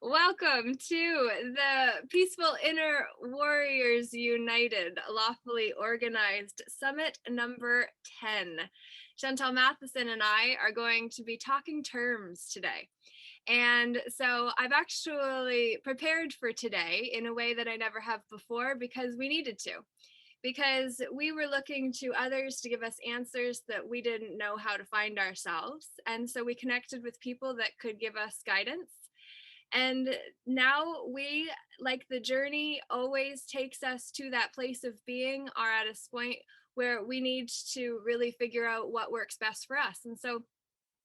Welcome to the Peaceful Inner Warriors United, lawfully organized summit number 10. Chantal Matheson and I are going to be talking terms today. And so I've actually prepared for today in a way that I never have before because we needed to. Because we were looking to others to give us answers that we didn't know how to find ourselves. And so we connected with people that could give us guidance. And now we, like the journey always takes us to that place of being, are at a point where we need to really figure out what works best for us. And so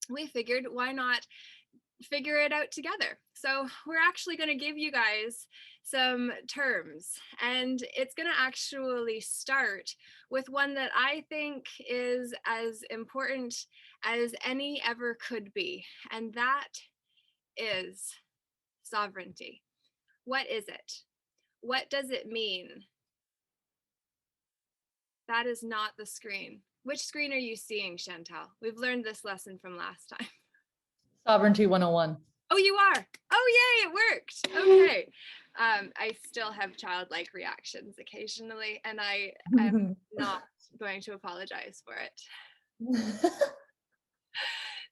we figured, why not figure it out together? So we're actually going to give you guys some terms, and it's going to actually start with one that I think is as important as any ever could be, and that is sovereignty. What is it? What does it mean? That is not the screen. Which screen are you seeing, Chantal? We've learned this lesson from last time. Sovereignty 101. Oh, you are. Oh, yay, it worked. Okay. I still have childlike reactions occasionally, and I am not going to apologize for it.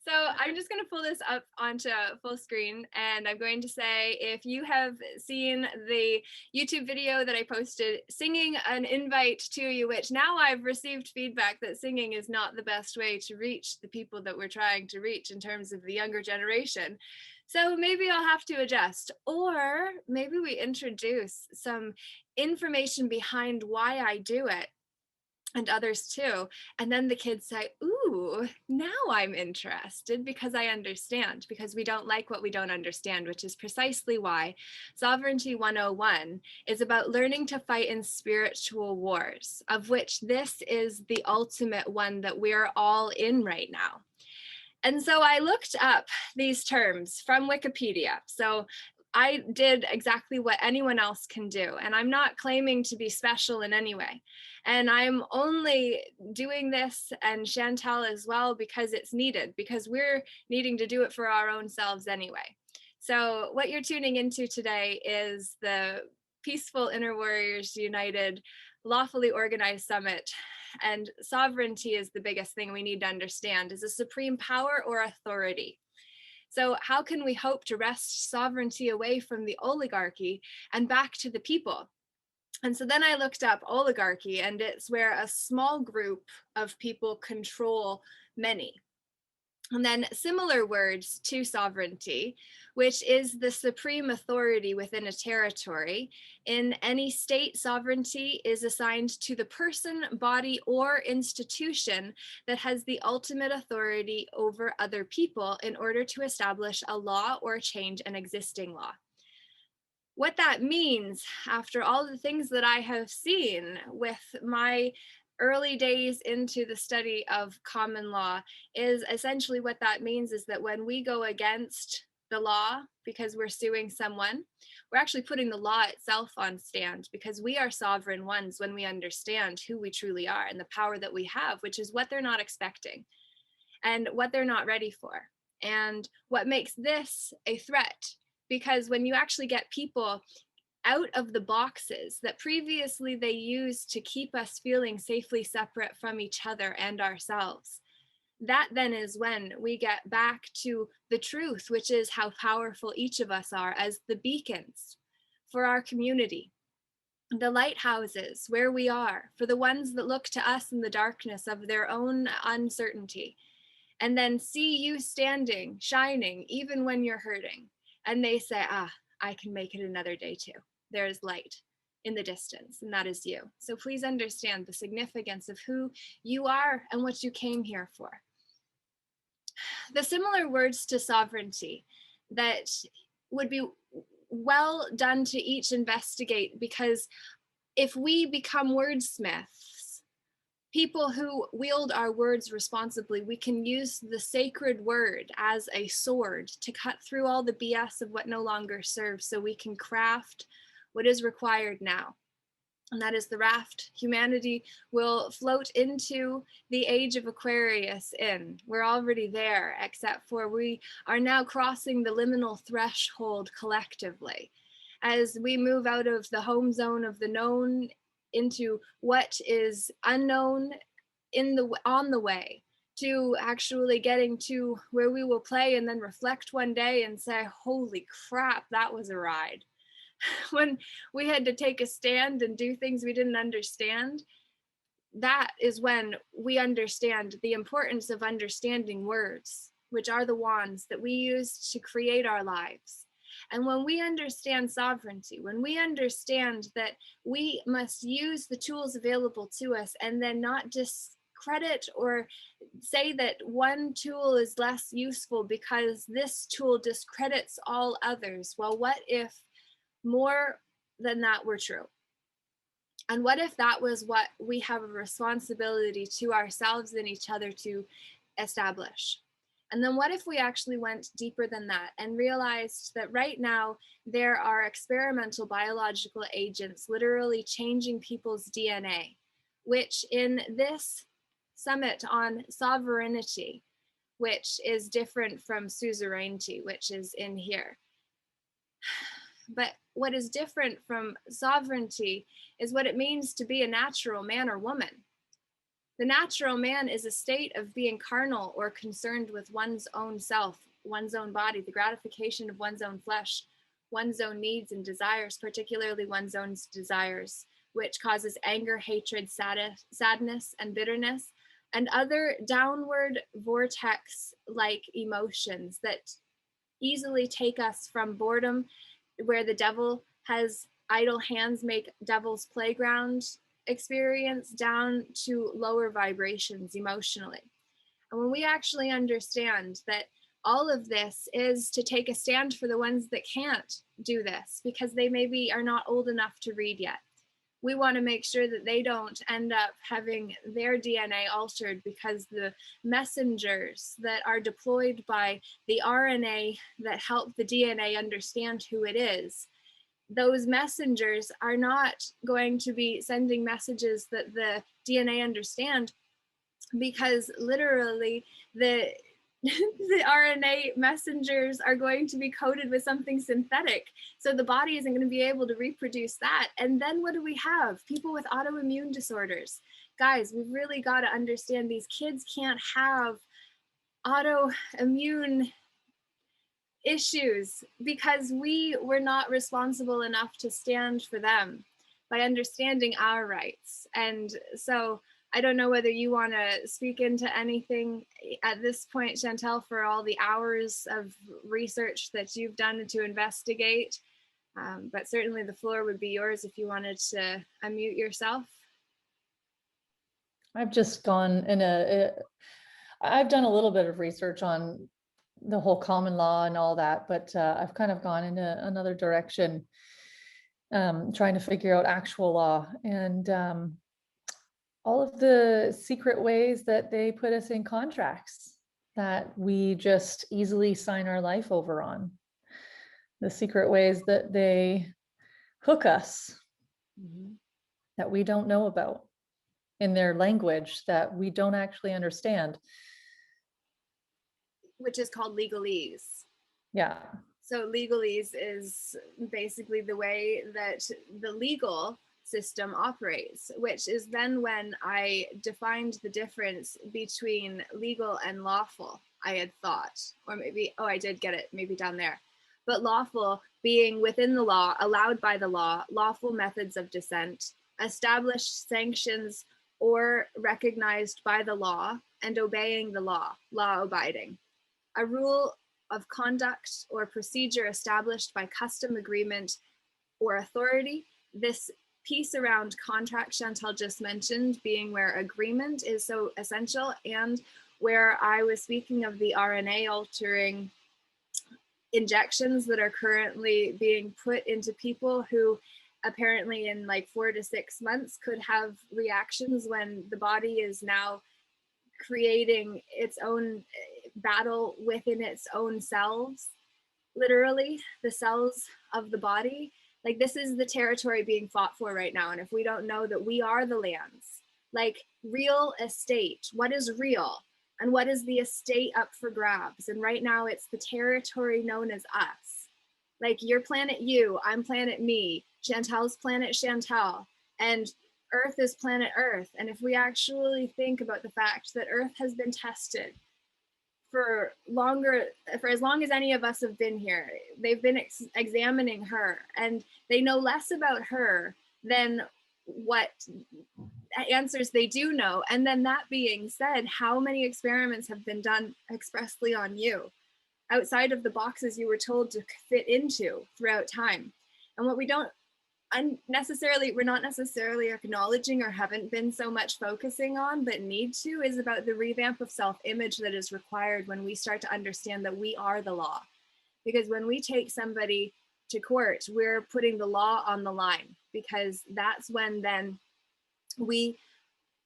So I'm just going to pull this up onto full screen, and I'm going to say, if you have seen the YouTube video that I posted, singing an invite to you, which now I've received feedback that singing is not the best way to reach the people that we're trying to reach in terms of the younger generation. So maybe I'll have to adjust, or maybe we introduce some information behind why I do it, and others too. And then the kids say, ooh, now I'm interested because I understand, because we don't like what we don't understand, which is precisely why Sovereignty 101 is about learning to fight in spiritual wars, of which this is the ultimate one that we're all in right now. And so I looked up these terms from Wikipedia. So I did exactly what anyone else can do, and I'm not claiming to be special in any way. And I'm only doing this, and Chantal as well, because it's needed, because we're needing to do it for our own selves anyway. So what you're tuning into today is the Peaceful Inner Warriors United lawfully organized summit. And sovereignty is the biggest thing we need to understand, is a supreme power or authority. So how can we hope to wrest sovereignty away from the oligarchy and back to the people? And so then I looked up oligarchy, and it's where a small group of people control many. And then similar words to sovereignty, which is the supreme authority within a territory. In any state, sovereignty is assigned to the person, body, or institution that has the ultimate authority over other people in order to establish a law or change an existing law. What that means, after all the things that I have seen with my early days into the study of common law, is essentially what that means is that when we go against the law because we're suing someone, we're actually putting the law itself on stand, because we are sovereign ones when we understand who we truly are and the power that we have, which is what they're not expecting and what they're not ready for, and what makes this a threat. Because when you actually get people out of the boxes that previously they used to keep us feeling safely separate from each other and ourselves, that then is when we get back to the truth, which is how powerful each of us are as the beacons for our community, the lighthouses where we are, for the ones that look to us in the darkness of their own uncertainty, and then see you standing, shining, even when you're hurting. And they say, I can make it another day too. There is light in the distance, and that is you. So please understand the significance of who you are and what you came here for. The similar words to sovereignty that would be well done to each investigate, because if we become wordsmiths, people who wield our words responsibly, we can use the sacred word as a sword to cut through all the BS of what no longer serves, so we can craft what is required now. and that is the raft humanity will float into the age of Aquarius in. We're already there, except for we are now crossing the liminal threshold collectively. As we move out of the home zone of the known into what is unknown on the way to actually getting to where we will play and then reflect one day and say, holy crap, that was a ride. When we had to take a stand and do things we didn't understand, that is when we understand the importance of understanding words, which are the wands that we use to create our lives. And when we understand sovereignty, when we understand that we must use the tools available to us and then not discredit or say that one tool is less useful because this tool discredits all others. Well, what if more than that were true? And what if that was what we have a responsibility to ourselves and each other to establish? And then what if we actually went deeper than that and realized that right now there are experimental biological agents literally changing people's DNA, which in this summit on sovereignty, which is different from suzerainty, which is in here. But what is different from sovereignty is what it means to be a natural man or woman. The natural man is a state of being carnal or concerned with one's own self, one's own body, the gratification of one's own flesh, one's own needs and desires, particularly one's own desires, which causes anger, hatred, sadness, and bitterness, and other downward vortex-like emotions that easily take us from boredom, where the devil has idle hands make devil's playground experience, down to lower vibrations emotionally. And when we actually understand that all of this is to take a stand for the ones that can't do this because they maybe are not old enough to read yet, we want to make sure that they don't end up having their DNA altered because the messengers that are deployed by the RNA that help the DNA understand who it is, those messengers are not going to be sending messages that the DNA understand, because literally the the RNA messengers are going to be coated with something synthetic. So the body isn't going to be able to reproduce that. And then what do we have? People with autoimmune disorders. Guys, we've really got to understand these kids can't have autoimmune issues because we were not responsible enough to stand for them by understanding our rights. And so I don't know whether you want to speak into anything at this point, Chantal, for all the hours of research that you've done to investigate, but certainly the floor would be yours if you wanted to unmute yourself. I've just gone I've done a little bit of research on the whole common law and all that, but I've kind of gone in another direction, trying to figure out actual law and all of the secret ways that they put us in contracts that we just easily sign our life over on. The secret ways that they hook us that we don't know about in their language that we don't actually understand. Which is called legalese. Yeah. So legalese is basically the way that the legal system operates, which is then when I defined the difference between legal and lawful, I had thought, or maybe, oh, I did get it, maybe down there. But lawful being within the law, allowed by the law, lawful methods of dissent, established sanctions or recognized by the law, and obeying the law, law abiding. A rule of conduct or procedure established by custom, agreement, or authority. This piece around contract Chantal just mentioned being where agreement is so essential, and where I was speaking of the RNA altering injections that are currently being put into people who apparently in like 4 to 6 months could have reactions when the body is now creating its own battle within its own cells, literally the cells of the body Like, this is the territory being fought for right now. And if we don't know that we are the lands, like real estate, what is real? And what is the estate up for grabs? And right now it's the territory known as us. Like, your planet you, I'm planet me, Chantal's planet Chantal, and Earth is planet Earth. And if we actually think about the fact that Earth has been tested for as long as any of us have been here, they've been examining her, and they know less about her than what answers they do know. And then, that being said, how many experiments have been done expressly on you outside of the boxes you were told to fit into throughout time? And what we don't we're not necessarily acknowledging, or haven't been so much focusing on, but need to, is about the revamp of self-image that is required when we start to understand that we are the law. Because when we take somebody to court, we're putting the law on the line, because that's when then we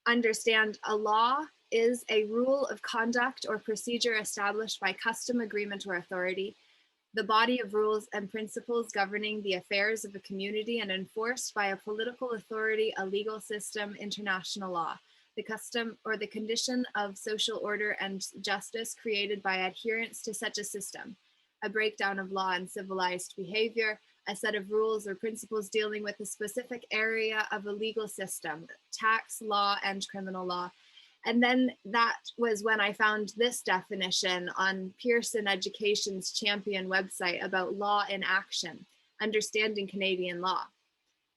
understand a law is a rule of conduct or procedure established by custom, agreement, or authority, the body of rules and principles governing the affairs of a community and enforced by a political authority, a legal system, international law, the custom or the condition of social order and justice created by adherence to such a system, a breakdown of law and civilized behavior, a set of rules or principles dealing with a specific area of a legal system, tax law and criminal law. And then that was when I found this definition on Pearson Education's Champion website about law in action, understanding Canadian law.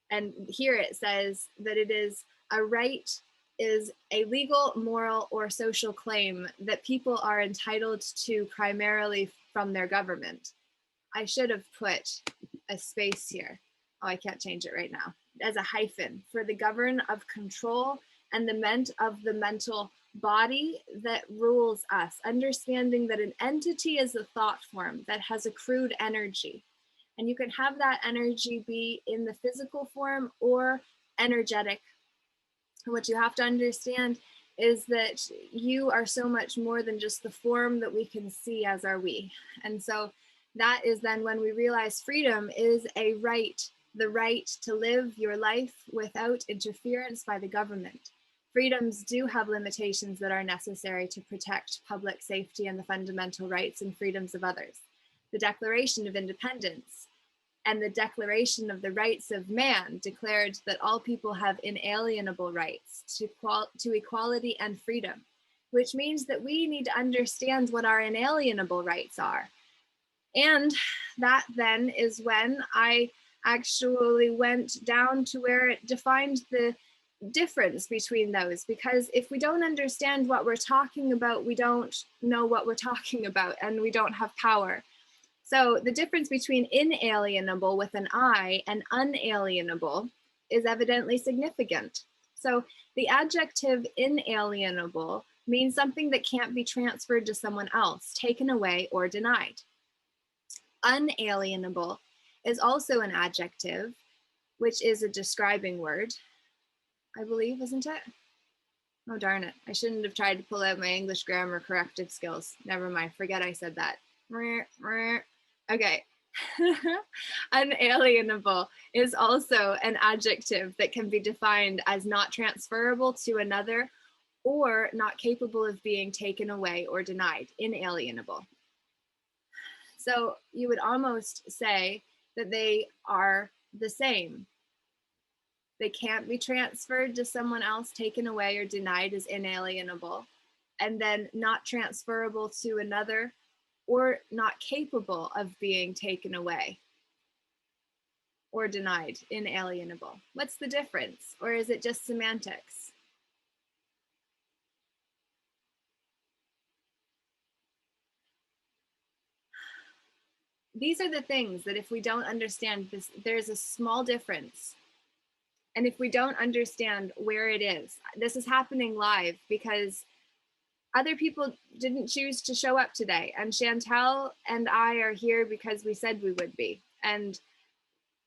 And here it says that it is a right is a legal, moral, or social claim that people are entitled to primarily from their government. I should have put a space here. Oh, I can't change it right now. As a hyphen, for the govern of control and the ment of the mental body that rules us, understanding that an entity is a thought form that has accrued energy. And you can have that energy be in the physical form or energetic. What you have to understand is that you are so much more than just the form that we can see as our we. And so that is then when we realize freedom is a right, the right to live your life without interference by the government. Freedoms do have limitations that are necessary to protect public safety and the fundamental rights and freedoms of others. The Declaration of Independence and the Declaration of the Rights of Man declared that all people have inalienable rights to equality and freedom, which means that we need to understand what our inalienable rights are. And that then is when I actually went down to where it defined the difference between those, because if we don't understand what we're talking about, we don't know what we're talking about, and we don't have power. So the difference between inalienable with an I and unalienable is evidently significant. So the adjective inalienable means something that can't be transferred to someone else, taken away, or denied. Unalienable is also an adjective, which is a describing word, I believe, isn't it? Oh, darn it. I shouldn't have tried to pull out my English grammar corrective skills. Never mind. Forget I said that. Okay. Unalienable is also an adjective that can be defined as not transferable to another or not capable of being taken away or denied. Inalienable. So you would almost say that they are the same. They can't be transferred to someone else, taken away, or denied as inalienable, and then not transferable to another or not capable of being taken away or denied, inalienable. What's the difference? Or is it just semantics? These are the things that if we don't understand this, there's a small difference. And if we don't understand where it is, this is happening live because other people didn't choose to show up today. And Chantal and I are here because we said we would be. And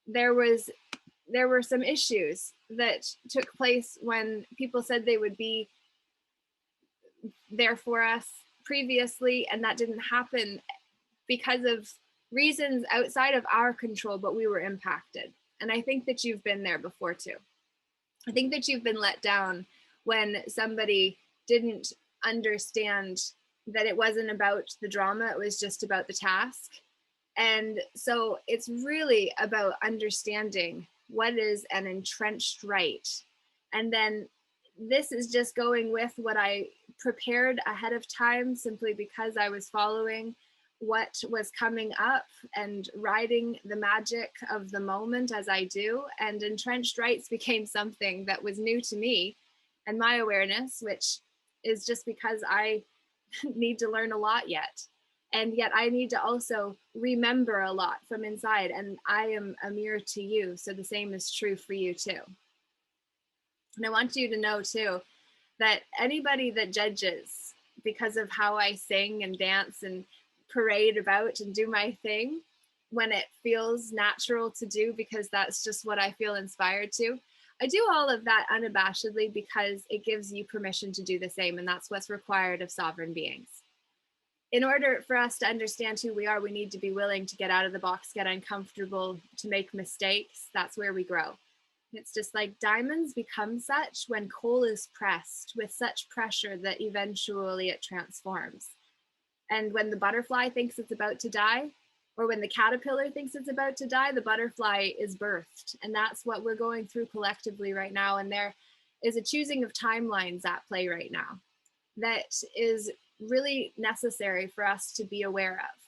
there were some issues that took place when people said they would be there for us previously, and that didn't happen because of reasons outside of our control, but we were impacted. And I think that you've been there before too. I think that you've been let down when somebody didn't understand that it wasn't about the drama, it was just about the task. And so it's really about understanding what is an entrenched right. And then this is just going with what I prepared ahead of time, simply because I was following what was coming up and riding the magic of the moment as I do. And entrenched rights became something that was new to me and my awareness, which is just because I need to learn a lot yet. And yet I need to also remember a lot from inside. And I am a mirror to you. So the same is true for you too. And I want you to know too, that anybody that judges because of how I sing and dance and parade about and do my thing, when it feels natural to do, because that's just what I feel inspired to, I do all of that unabashedly because it gives you permission to do the same. And that's what's required of sovereign beings. In order for us to understand who we are, we need to be willing to get out of the box, get uncomfortable, to make mistakes. That's where we grow. It's just like diamonds become such when coal is pressed with such pressure that eventually it transforms. And when the butterfly thinks it's about to die, or when the caterpillar thinks it's about to die, the butterfly is birthed. And that's what we're going through collectively right now. And there is a choosing of timelines at play right now that is really necessary for us to be aware of.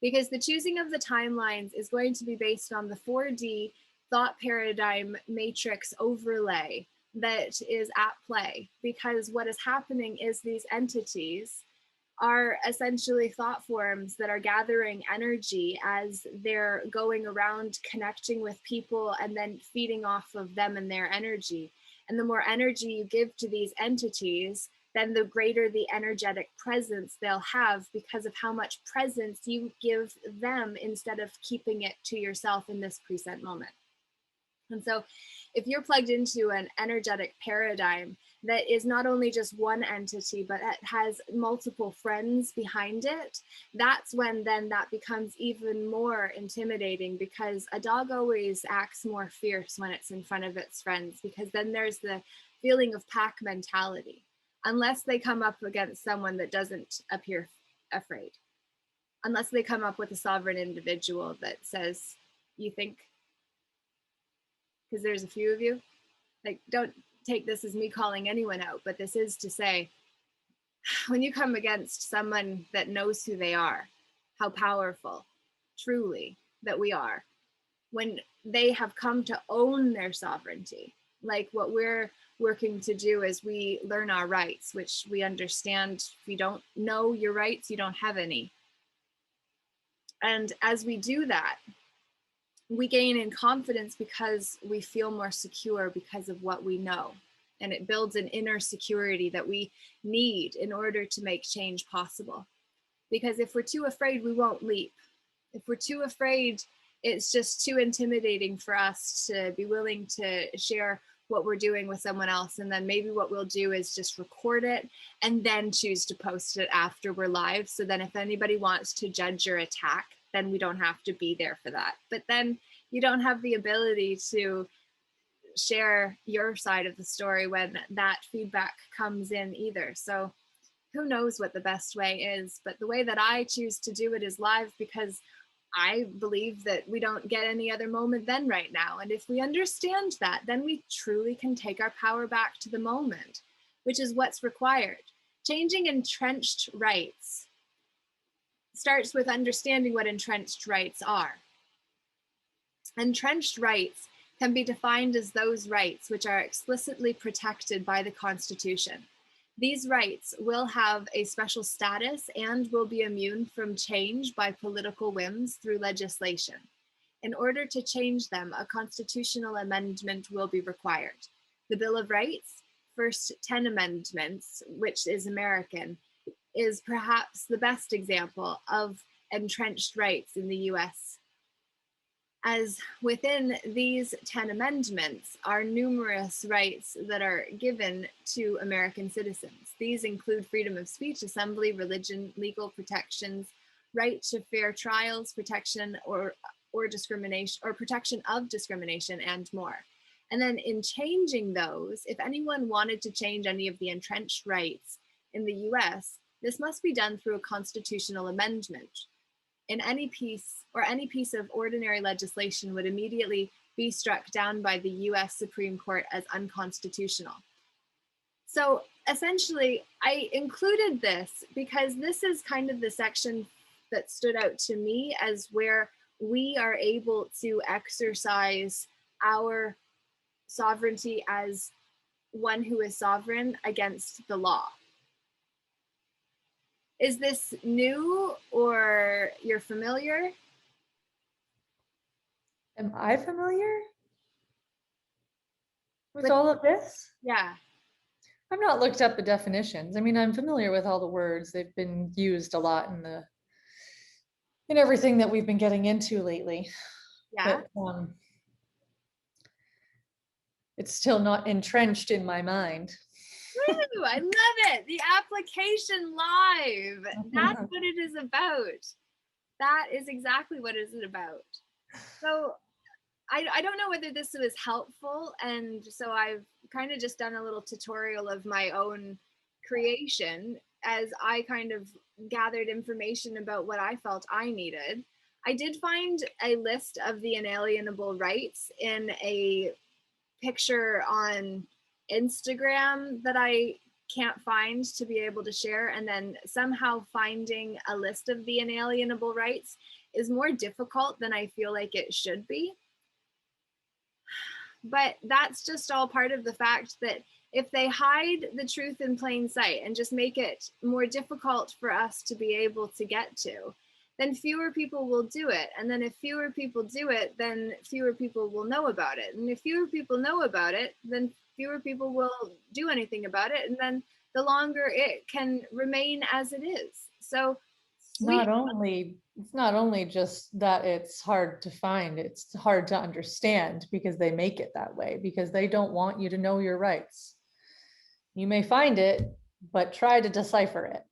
Because the choosing of the timelines is going to be based on the 4D thought paradigm matrix overlay that is at play. Because what is happening is these entities are essentially thought forms that are gathering energy as they're going around connecting with people and then feeding off of them and their energy. And the more energy you give to these entities, then the greater the energetic presence they'll have, because of how much presence you give them instead of keeping it to yourself in this present moment. And so if you're plugged into an energetic paradigm that is not only just one entity, but it has multiple friends behind it, that's when then that becomes even more intimidating, because a dog always acts more fierce when it's in front of its friends, because then there's the feeling of pack mentality, unless they come up against someone that doesn't appear afraid, unless they come up with a sovereign individual that says, you think, because there's a few of you, like, don't take this as me calling anyone out, but this is to say, when you come against someone that knows who they are, how powerful truly that we are, when they have come to own their sovereignty, like what we're working to do is we learn our rights, which we understand. If you don't know your rights, you don't have any. And as we do that, we gain in confidence because we feel more secure because of what we know. And it builds an inner security that we need in order to make change possible. Because if we're too afraid, we won't leap. If we're too afraid, it's just too intimidating for us to be willing to share what we're doing with someone else. And then maybe what we'll do is just record it and then choose to post it after we're live. So then if anybody wants to judge your attack, then we don't have to be there for that. But then you don't have the ability to share your side of the story when that feedback comes in either. So who knows what the best way is, but the way that I choose to do it is live, because I believe that we don't get any other moment than right now. And if we understand that, then we truly can take our power back to the moment, which is what's required. Changing entrenched rights starts with understanding what entrenched rights are. Entrenched rights can be defined as those rights which are explicitly protected by the Constitution. These rights will have a special status and will be immune from change by political whims through legislation. In order to change them, a constitutional amendment will be required. The Bill of Rights, first 10 amendments, which is American, is perhaps the best example of entrenched rights in the US. As within these 10 amendments are numerous rights that are given to American citizens. These include freedom of speech, assembly, religion, legal protections, right to fair trials, protection or or discrimination or protection of discrimination and more. And then in changing those, if anyone wanted to change any of the entrenched rights in the US, this must be done through a constitutional amendment. In any piece of ordinary legislation would immediately be struck down by the US Supreme Court as unconstitutional. So essentially, I included this because this is kind of the section that stood out to me as where we are able to exercise our sovereignty as one who is sovereign against the law. Is this new or you're familiar? Am I familiar with all of this? Yeah. I've not looked up the definitions. I mean, I'm familiar with all the words. They've been used a lot in everything that we've been getting into lately. Yeah. But it's still not entrenched in my mind. Woo, I love it. The application live. That's what it is about. That is exactly what it is about. So I don't know whether this was helpful. And so I've kind of just done a little tutorial of my own creation as I kind of gathered information about what I felt I needed. I did find a list of the inalienable rights in a picture on Instagram that I can't find to be able to share. And then somehow finding a list of the inalienable rights is more difficult than I feel like it should be. But that's just all part of the fact that if they hide the truth in plain sight and just make it more difficult for us to be able to get to, then fewer people will do it. And then if fewer people do it, then fewer people will know about it. And if fewer people know about it, then fewer people will do anything about it. And then the longer it can remain as it is. So it's not only just that it's hard to find, it's hard to understand because they make it that way, because they don't want you to know your rights. You may find it, but try to decipher it.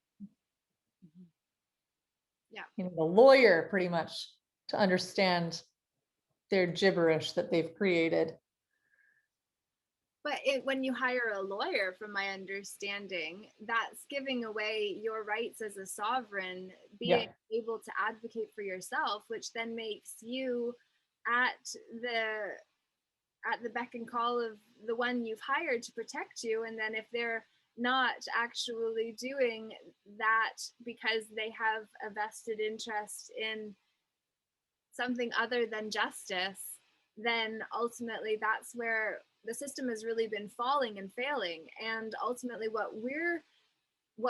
Yeah. You know, the lawyer pretty much to understand their gibberish that they've created. But when you hire a lawyer, from my understanding, that's giving away your rights as a sovereign, being able to advocate for yourself, which then makes you at the beck and call of the one you've hired to protect you. And then if they're not actually doing that because they have a vested interest in something other than justice, then ultimately that's where the system has really been falling and failing. And ultimately what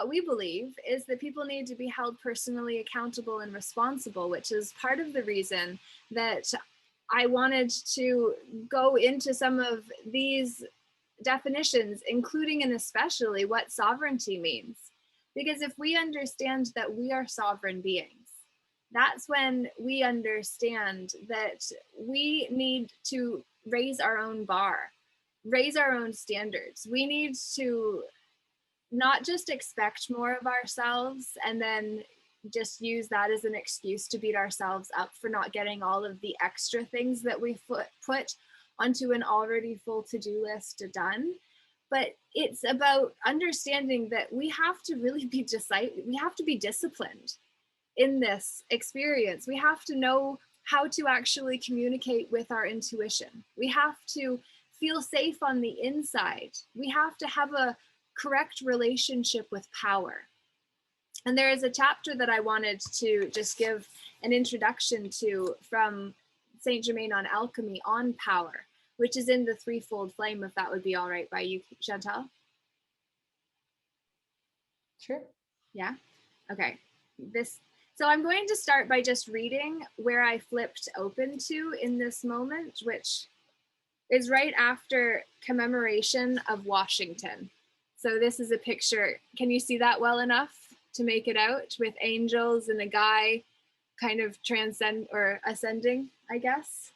we believe is that people need to be held personally accountable and responsible, which is part of the reason that I wanted to go into some of these definitions, including and especially what sovereignty means. Because if we understand that we are sovereign beings, that's when we understand that we need to raise our own bar, raise our own standards. We need to not just expect more of ourselves and then just use that as an excuse to beat ourselves up for not getting all of the extra things that we put onto an already full to-do list done. But it's about understanding that we have to really be we have to be disciplined in this experience. We have to know how to actually communicate with our intuition. We have to feel safe on the inside. We have to have a correct relationship with power. And there is a chapter that I wanted to just give an introduction to from Saint Germain on Alchemy on power, which is in the threefold flame, if that would be all right by you, Chantal. Sure. Yeah. Okay. So I'm going to start by just reading where I flipped open to in this moment, which is right after commemoration of Washington. So this is a picture. Can you see that well enough to make it out, with angels and a guy kind of ascending, I guess?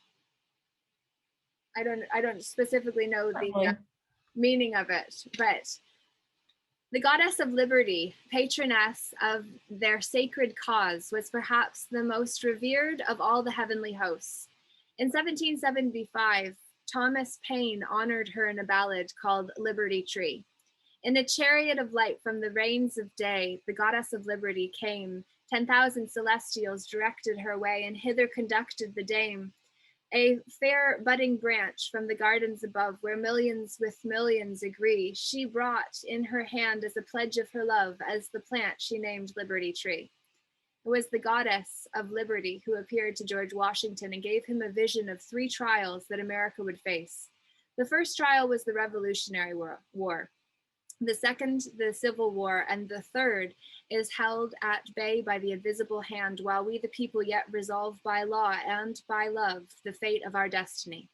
I don't specifically know the meaning of it, but The goddess of liberty, patroness of their sacred cause, was perhaps the most revered of all the heavenly hosts. In 1775, Thomas Paine honored her in a ballad called Liberty Tree. In a chariot of light from the rains of day, the goddess of liberty came. 10,000 celestials directed her way, and hither conducted the dame. A fair budding branch from the gardens above, where millions with millions agree, she brought in her hand as a pledge of her love, as the plant she named Liberty Tree. It was the goddess of liberty who appeared to George Washington and gave him a vision of 3 trials that America would face. The first trial was the Revolutionary War. The second, the Civil War, and the third is held at bay by the invisible hand, while we the people yet resolve by law and by love the fate of our destiny.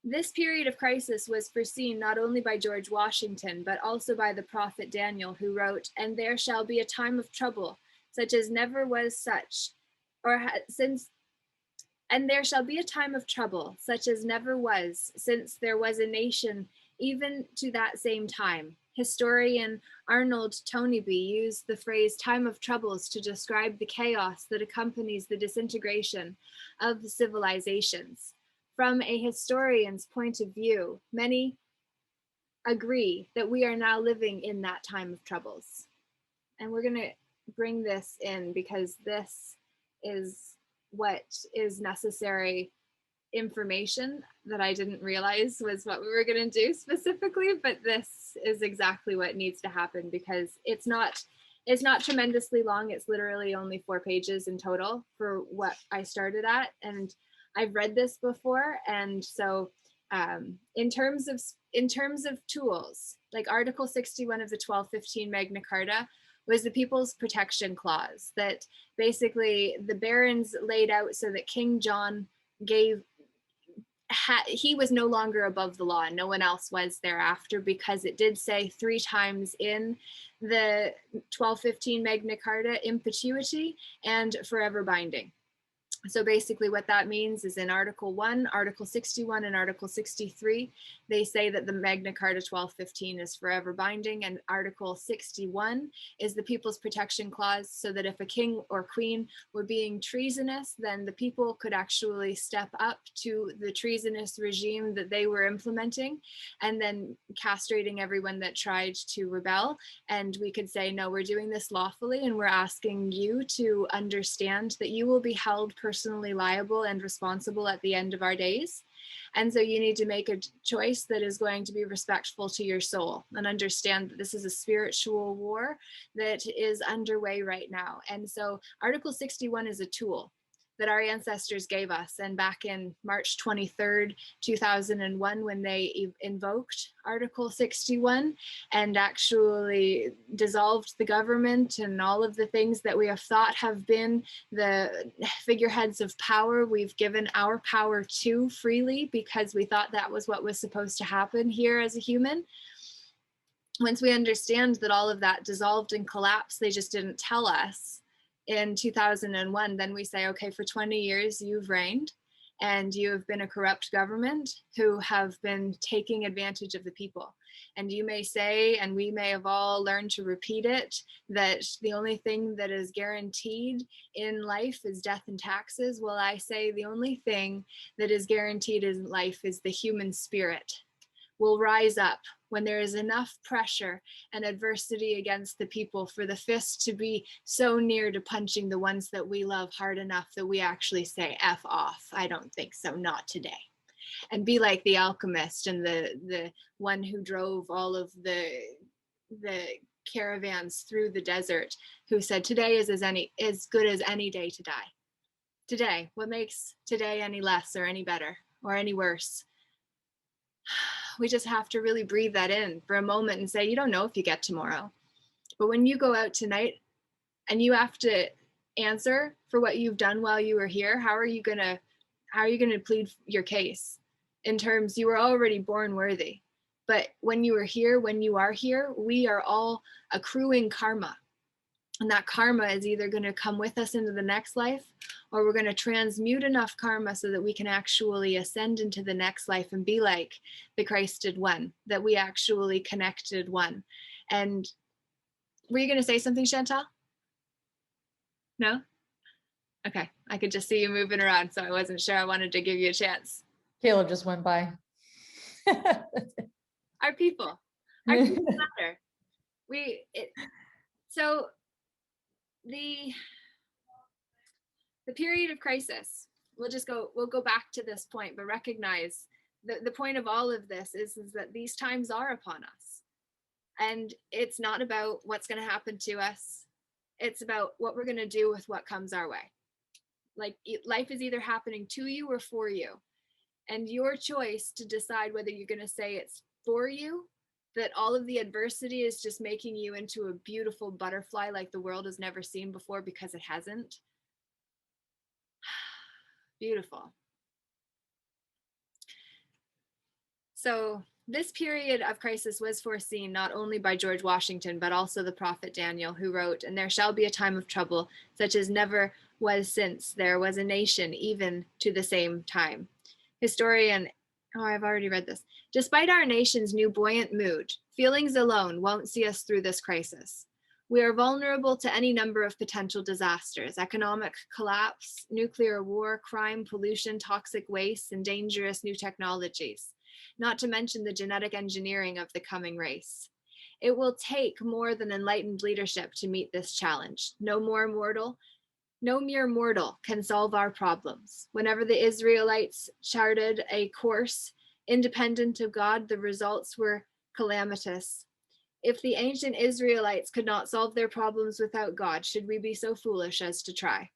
This period of crisis was foreseen not only by George Washington, but also by the prophet Daniel, who wrote, "And there shall be a time of trouble, such as never was such, and there shall be a time of trouble, such as never was, since there was a nation even to that same time." Historian Arnold Toneby used the phrase time of troubles to describe the chaos that accompanies the disintegration of civilizations. From a historian's point of view, many agree that we are now living in that time of troubles. And we're going to bring this in because this is what is necessary information that I didn't realize was what we were going to do specifically, but this is exactly what needs to happen because it's not tremendously long. It's literally only 4 pages in total for what I started at, and I've read this before. And so in terms of tools, like Article 61 of the 1215 Magna Carta was the People's Protection Clause that basically the barons laid out so that King John he was no longer above the law and no one else was thereafter, because it did say 3 times in the 1215 Magna Carta, in perpetuity and forever binding. So basically what that means is in Article 1, Article 61, and Article 63, they say that the Magna Carta 1215 is forever binding, and Article 61 is the People's Protection Clause, so that if a king or queen were being treasonous, then the people could actually step up to the treasonous regime that they were implementing and then castrating everyone that tried to rebel. And we could say, no, we're doing this lawfully, and we're asking you to understand that you will be held personally liable and responsible at the end of our days. And so you need to make a choice that is going to be respectful to your soul and understand that this is a spiritual war that is underway right now. And so Article 61 is a tool that our ancestors gave us. And back in March 23rd, 2001, when they invoked Article 61 and actually dissolved the government and all of the things that we have thought have been the figureheads of power, we've given our power to freely because we thought that was what was supposed to happen here as a human. Once we understand that all of that dissolved and collapsed, they just didn't tell us in 2001, then we say, okay, for 20 years you've reigned and you have been a corrupt government who have been taking advantage of the people. And you may say, and we may have all learned to repeat it, that the only thing that is guaranteed in life is death and taxes. Well, I say the only thing that is guaranteed in life is the human spirit will rise up when there is enough pressure and adversity against the people for the fist to be so near to punching the ones that we love hard enough that we actually say, F off, I don't think so, not today. And be like the alchemist and the one who drove all of the caravans through the desert, who said, today is as good as any day to die. Today, what makes today any less or any better or any worse? We just have to really breathe that in for a moment and say, you don't know if you get tomorrow. But when you go out tonight and you have to answer for what you've done while you were here, how are you gonna plead your case? In terms, you were already born worthy. But when you are here, we are all accruing karma. And that karma is either going to come with us into the next life, or we're going to transmute enough karma so that we can actually ascend into the next life and be like the Christed one, that we actually connected one. And were you going to say something, Chantal? No? Okay, I could just see you moving around, so I wasn't sure. I wanted to give you a chance. Caleb just went by. Our people matter. So the period of crisis, we'll go back to this point, but recognize the point of all of this is that these times are upon us. And it's not about what's going to happen to us. It's about what we're going to do with what comes our way. Like, life is either happening to you or for you. And your choice to decide whether you're going to say it's for you, that all of the adversity is just making you into a beautiful butterfly like the world has never seen before, because it hasn't. Beautiful. So this period of crisis was foreseen not only by George Washington, but also the prophet Daniel, who wrote, "And there shall be a time of trouble, such as never was since there was a nation, even to the same time." Historian, I've already read this. Despite our nation's new buoyant mood, feelings alone won't see us through this crisis. We are vulnerable to any number of potential disasters: economic collapse, nuclear war, crime, pollution, toxic waste, and dangerous new technologies, not to mention the genetic engineering of the coming race. It will take more than enlightened leadership to meet this challenge. No mere mortal can solve our problems. Whenever the Israelites charted a course independent of God, the results were calamitous. If the ancient Israelites could not solve their problems without God, should we be so foolish as to try?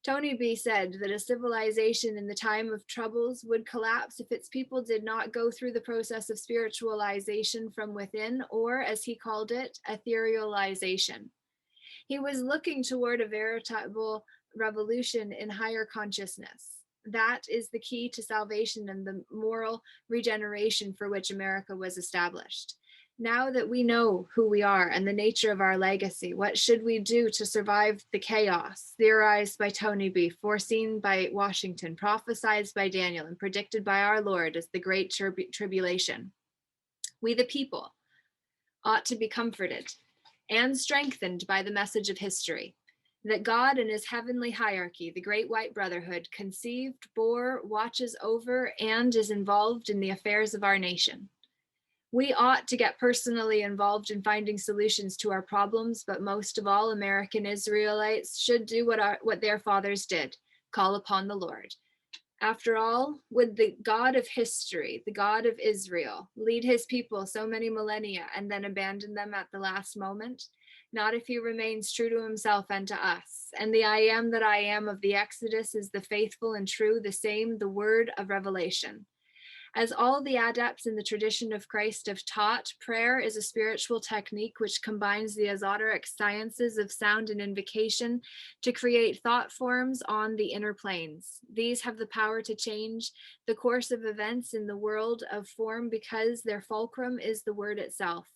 Tony B said that a civilization in the time of troubles would collapse if its people did not go through the process of spiritualization from within, or, as he called it, etherealization. He was looking toward a veritable revolution in higher consciousness. That is the key to salvation and the moral regeneration for which America was established. Now that we know who we are and the nature of our legacy, what should we do to survive the chaos theorized by Tony B, foreseen by Washington, prophesied by Daniel, and predicted by our Lord as the Great Tribulation? We, the people, ought to be comforted and strengthened by the message of history, that God in his heavenly hierarchy, the Great White Brotherhood, conceived, bore, watches over, and is involved in the affairs of our nation. We ought to get personally involved in finding solutions to our problems, but most of all, American Israelites should do what their fathers did: call upon the Lord. After all, would the God of history, the God of Israel, lead his people so many millennia and then abandon them at the last moment? Not if he remains true to himself and to us. And the I am that I am of the Exodus is the faithful and true, the same, the word of revelation. As all the adepts in the tradition of Christ have taught, prayer is a spiritual technique which combines the esoteric sciences of sound and invocation to create thought forms on the inner planes. These have the power to change the course of events in the world of form because their fulcrum is the word itself.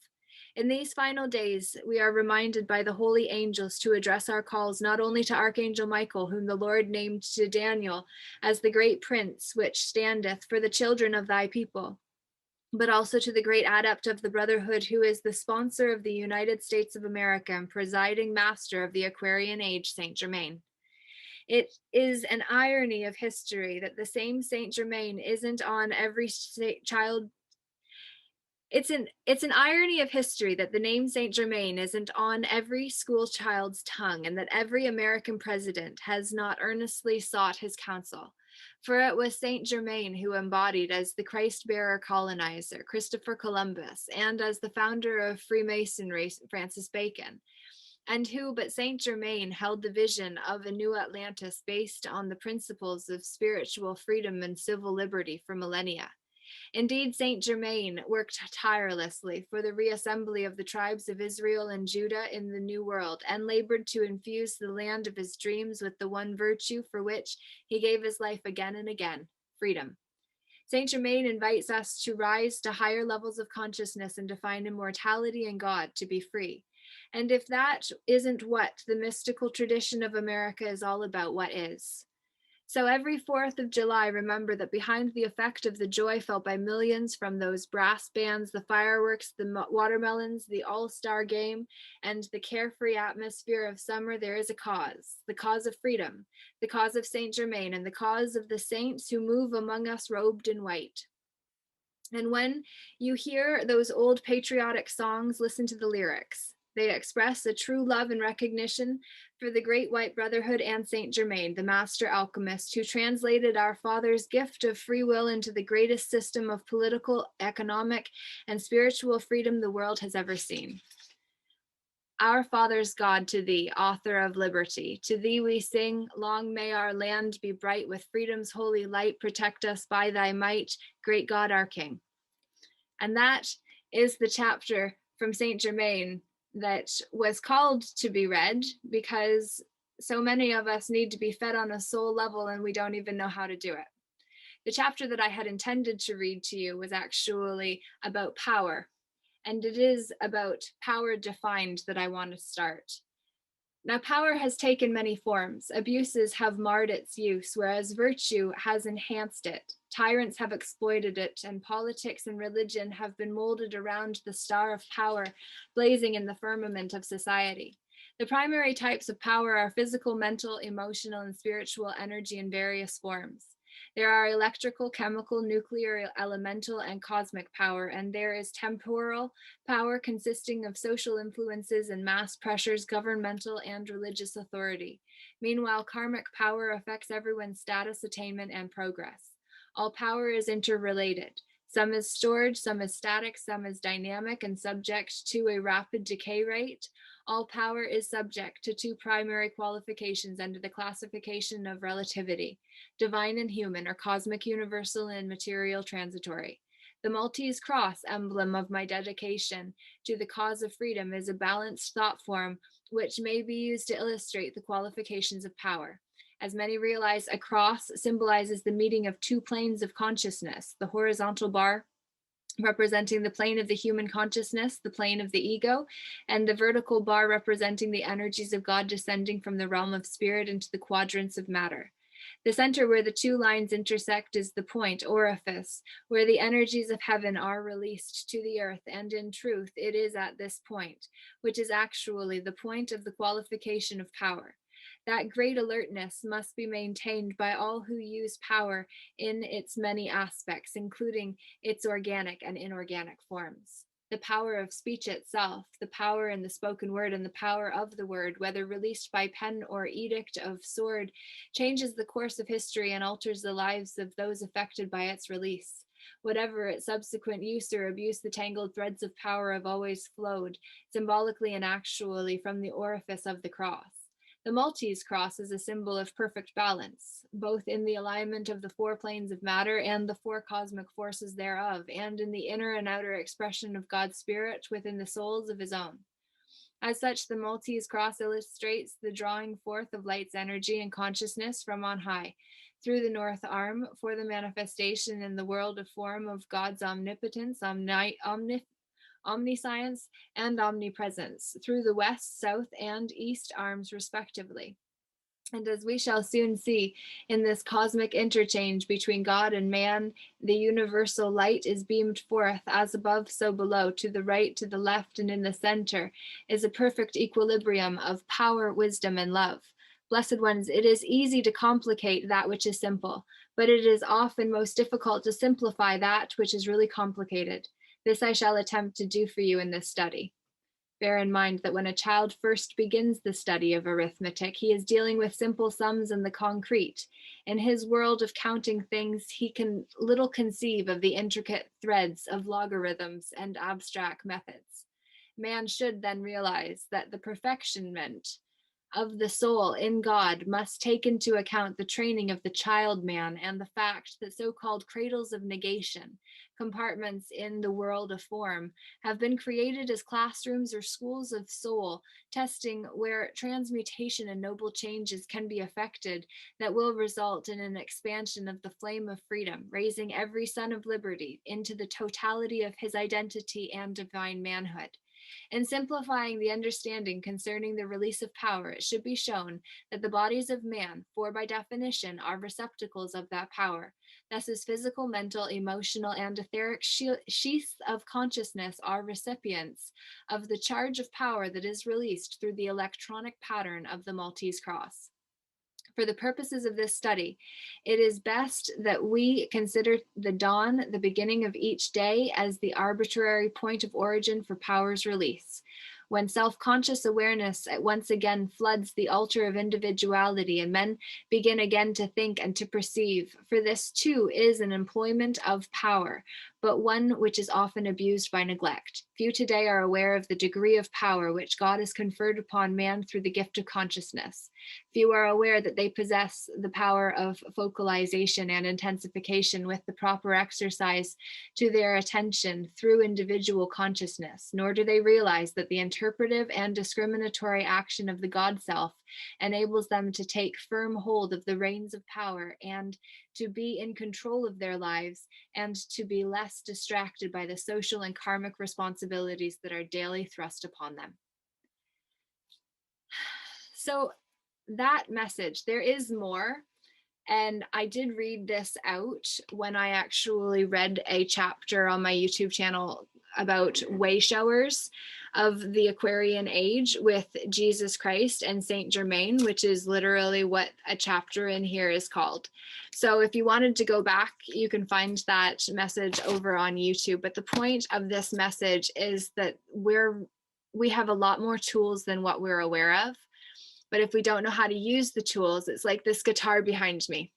In these final days, we are reminded by the holy angels to address our calls not only to Archangel Michael, whom the Lord named to Daniel as the great prince which standeth for the children of thy people, but also to the great adept of the Brotherhood, who is the sponsor of the United States of America and presiding master of the Aquarian age, Saint Germain. It is an irony of history that the same Saint Germain isn't on every child. It's an irony of history that the name Saint Germain isn't on every school child's tongue, and that every American president has not earnestly sought his counsel. For it was Saint Germain who embodied as the Christ-bearer colonizer Christopher Columbus, and as the founder of Freemasonry Francis Bacon, and who but Saint Germain held the vision of a new Atlantis based on the principles of spiritual freedom and civil liberty for millennia. Indeed, Saint Germain worked tirelessly for the reassembly of the tribes of Israel and Judah in the New World, and labored to infuse the land of his dreams with the one virtue for which he gave his life again and again: freedom. Saint Germain invites us to rise to higher levels of consciousness and to find immortality in God, to be free. And if that isn't what the mystical tradition of America is all about, what is? So every 4th of July, remember that behind the effect of the joy felt by millions from those brass bands, the fireworks, the watermelons, the all-star game, and the carefree atmosphere of summer, there is a cause, the cause of freedom, the cause of Saint Germain, and the cause of the saints who move among us robed in white. And when you hear those old patriotic songs, listen to the lyrics. They express a true love and recognition for the great white brotherhood and Saint Germain, the master alchemist, who translated our father's gift of free will into the greatest system of political, economic, and spiritual freedom the world has ever seen. Our fathers God, to thee, author of liberty, to thee we sing, long may our land be bright with freedom's holy light, protect us by thy might, great God our King. And that is the chapter from Saint Germain that was called to be read because so many of us need to be fed on a soul level and we don't even know how to do it. The chapter that I had intended to read to you was actually about power, and it is about power defined that I want to start. Now, power has taken many forms. Abuses have marred its use, whereas virtue has enhanced it. Tyrants have exploited it, and politics and religion have been molded around the star of power blazing in the firmament of society. The primary types of power are physical, mental, emotional, and spiritual energy in various forms. There are electrical, chemical, nuclear, elemental, and cosmic power, and there is temporal power consisting of social influences and mass pressures, governmental and religious authority. Meanwhile, karmic power affects everyone's status, attainment, and progress. All power is interrelated. Some is stored, some is static, some is dynamic and subject to a rapid decay rate. All power is subject to two primary qualifications under the classification of relativity: divine and human, or cosmic, universal, and material, transitory. The Maltese cross, emblem of my dedication to the cause of freedom, is a balanced thought form which may be used to illustrate the qualifications of power. As many realize, a cross symbolizes the meeting of two planes of consciousness: the horizontal bar representing the plane of the human consciousness, the plane of the ego, and the vertical bar representing the energies of God descending from the realm of spirit into the quadrants of matter. The center where the two lines intersect is the point, orifice, where the energies of heaven are released to the earth, and in truth, it is at this point, which is actually the point of the qualification of power. That great alertness must be maintained by all who use power in its many aspects, including its organic and inorganic forms. The power of speech itself, the power in the spoken word, and the power of the word, whether released by pen or edict of sword, changes the course of history and alters the lives of those affected by its release. Whatever its subsequent use or abuse, the tangled threads of power have always flowed, symbolically and actually, from the orifice of the cross. The Maltese cross is a symbol of perfect balance, both in the alignment of the four planes of matter and the four cosmic forces thereof, and in the inner and outer expression of God's Spirit within the souls of his own. As such, the Maltese cross illustrates the drawing forth of light's energy and consciousness from on high through the north arm for the manifestation in the world of form of God's omnipotence, omniscience, and omnipresence through the west, south, and east arms, respectively. And as we shall soon see, in this cosmic interchange between God and man, the universal light is beamed forth, as above, so below, to the right, to the left, and in the center is a perfect equilibrium of power, wisdom, and love. Blessed ones, it is easy to complicate that which is simple, but it is often most difficult to simplify that which is really complicated. This I shall attempt to do for you in this study. Bear in mind that when a child first begins the study of arithmetic, he is dealing with simple sums and the concrete. In his world of counting things, he can little conceive of the intricate threads of logarithms and abstract methods. Man should then realize that the perfectionment of the soul in God must take into account the training of the child man and the fact that so-called cradles of negation, compartments in the world of form, have been created as classrooms or schools of soul, testing where transmutation and noble changes can be effected that will result in an expansion of the flame of freedom, raising every son of liberty into the totality of his identity and divine manhood. In simplifying the understanding concerning the release of power, it should be shown that the bodies of man, for by definition, are receptacles of that power. Thus, his physical, mental, emotional, and etheric sheaths of consciousness are recipients of the charge of power that is released through the electronic pattern of the Maltese cross. For the purposes of this study, it is best that we consider the dawn, the beginning of each day, as the arbitrary point of origin for power's release. When self-conscious awareness once again floods the altar of individuality and men begin again to think and to perceive, for this too is an employment of power, but one which is often abused by neglect. Few today are aware of the degree of power which God has conferred upon man through the gift of consciousness. Few are aware that they possess the power of focalization and intensification with the proper exercise to their attention through individual consciousness, nor do they realize that the interpretive and discriminatory action of the God self enables them to take firm hold of the reins of power and to be in control of their lives and to be less distracted by the social and karmic responsibilities that are daily thrust upon them. So that message, there is more. And I did read this out when I actually read a chapter on my YouTube channel about way showers of the Aquarian age with Jesus Christ and Saint Germain, which is literally what a chapter in here is called. So if you wanted to go back, you can find that message over on YouTube. But the point of this message is that we have a lot more tools than what we're aware of. But if we don't know how to use the tools, it's like this guitar behind me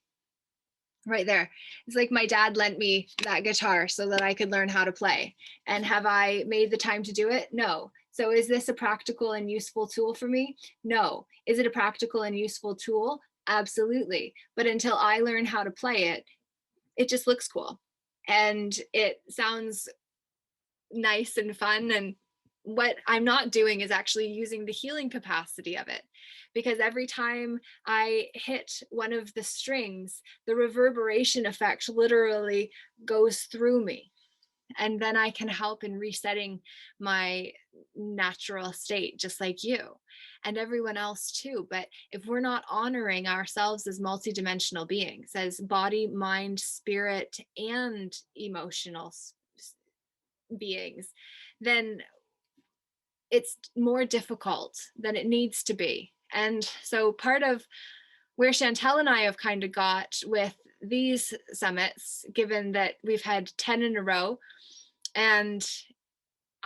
right there. It's like my dad lent me that guitar so that I could learn how to play. And have I made the time to do it? No. So is this a practical and useful tool for me? No. Is it a practical and useful tool? Absolutely. But until I learn how to play it, it just looks cool. And it sounds nice and fun. And what I'm not doing is actually using the healing capacity of it, because every time I hit one of the strings, the reverberation effect literally goes through me. And then I can help in resetting my natural state, just like you and everyone else too. But if we're not honoring ourselves as multidimensional beings, as body, mind, spirit, and emotional beings, then it's more difficult than it needs to be. And so part of where Chantal and I have kind of got with these summits, given that we've had 10 in a row, and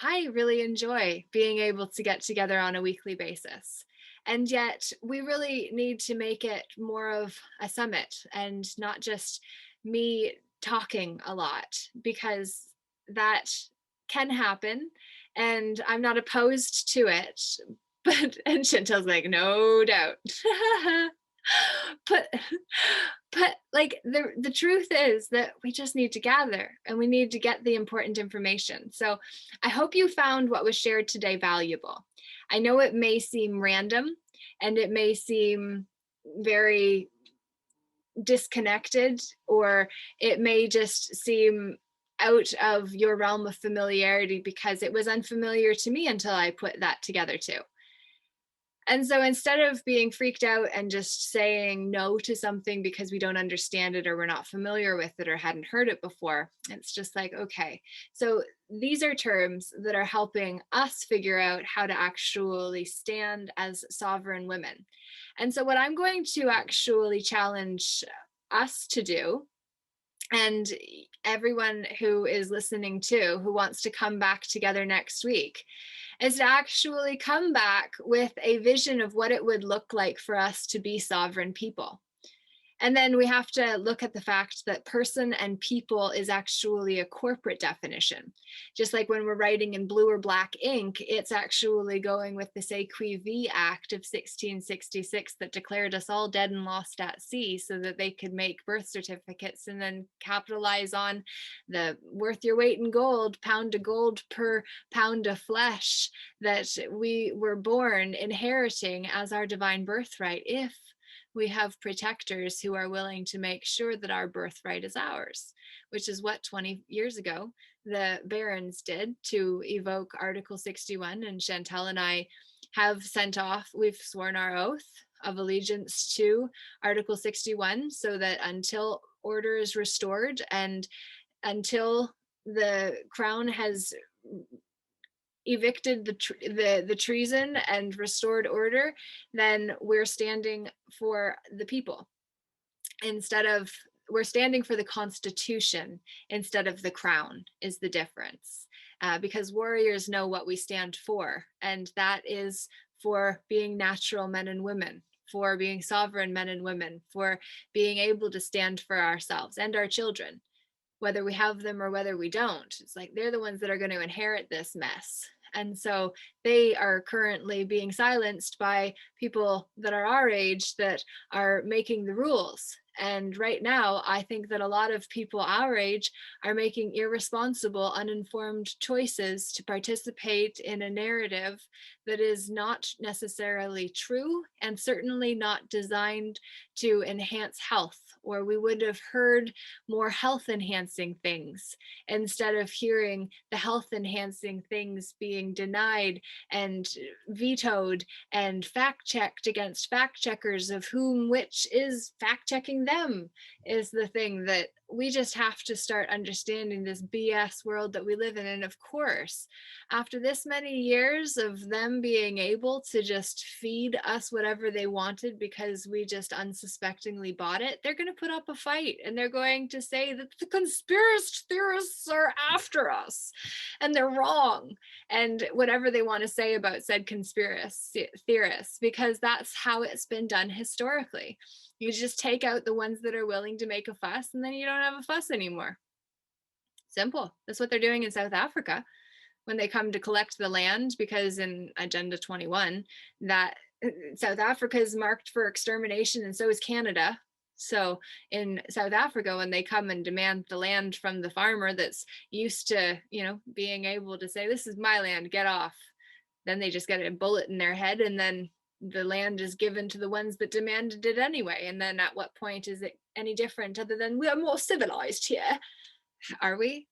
I really enjoy being able to get together on a weekly basis. And yet we really need to make it more of a summit and not just me talking a lot, because that can happen. And I'm not opposed to it, and Chantal's like, no doubt. but like the truth is that we just need to gather and we need to get the important information. So I hope you found what was shared today valuable. I know it may seem random and it may seem very disconnected, or it may just seem out of your realm of familiarity, because it was unfamiliar to me until I put that together too. And so instead of being freaked out and just saying no to something because we don't understand it or we're not familiar with it or hadn't heard it before, it's just like, okay, so these are terms that are helping us figure out how to actually stand as sovereign women. And so what I'm going to actually challenge us to do, and everyone who is listening to, who wants to come back together next week, is to actually come back with a vision of what it would look like for us to be sovereign people. And then we have to look at the fact that person and people is actually a corporate definition. Just like when we're writing in blue or black ink, it's actually going with the Séquivie Act of 1666 that declared us all dead and lost at sea, so that they could make birth certificates and then capitalize on the worth your weight in gold, pound of gold per pound of flesh that we were born inheriting as our divine birthright, if we have protectors who are willing to make sure that our birthright is ours, which is what 20 years ago the barons did to evoke Article 61. And Chantal and I have sent off, we've sworn our oath of allegiance to Article 61, so that until order is restored and until the crown has evicted the treason and restored order, then we're standing for the people we're standing for the Constitution instead of the crown is the difference. Because warriors know what we stand for, and that is for being natural men and women, for being sovereign men and women, for being able to stand for ourselves and our children, whether we have them or whether we don't. It's like they're the ones that are going to inherit this mess. And so they are currently being silenced by people that are our age that are making the rules. And right now, I think that a lot of people our age are making irresponsible, uninformed choices to participate in a narrative that is not necessarily true and certainly not designed to enhance health, or we would have heard more health enhancing things instead of hearing the health enhancing things being denied and vetoed and fact checked against fact checkers, of whom which is fact checking them is the thing that we just have to start understanding, this BS world that we live in. And of course, after this many years of them being able to just feed us whatever they wanted because we just unsuspectingly bought it, they're going to put up a fight and they're going to say that the conspiracy theorists are after us and they're wrong, and whatever they want to say about said conspiracy theorists, because that's how it's been done historically. You just take out the ones that are willing to make a fuss, and then you don't have a fuss anymore. Simple. That's what they're doing in South Africa when they come to collect the land, because in Agenda 21, that South Africa is marked for extermination, and so is Canada. So in South Africa, when they come and demand the land from the farmer that's used to, being able to say, this is my land, get off, then they just get a bullet in their head, and then the land is given to the ones that demanded it anyway. And then at what point is it any different other than we are more civilized here? Are we?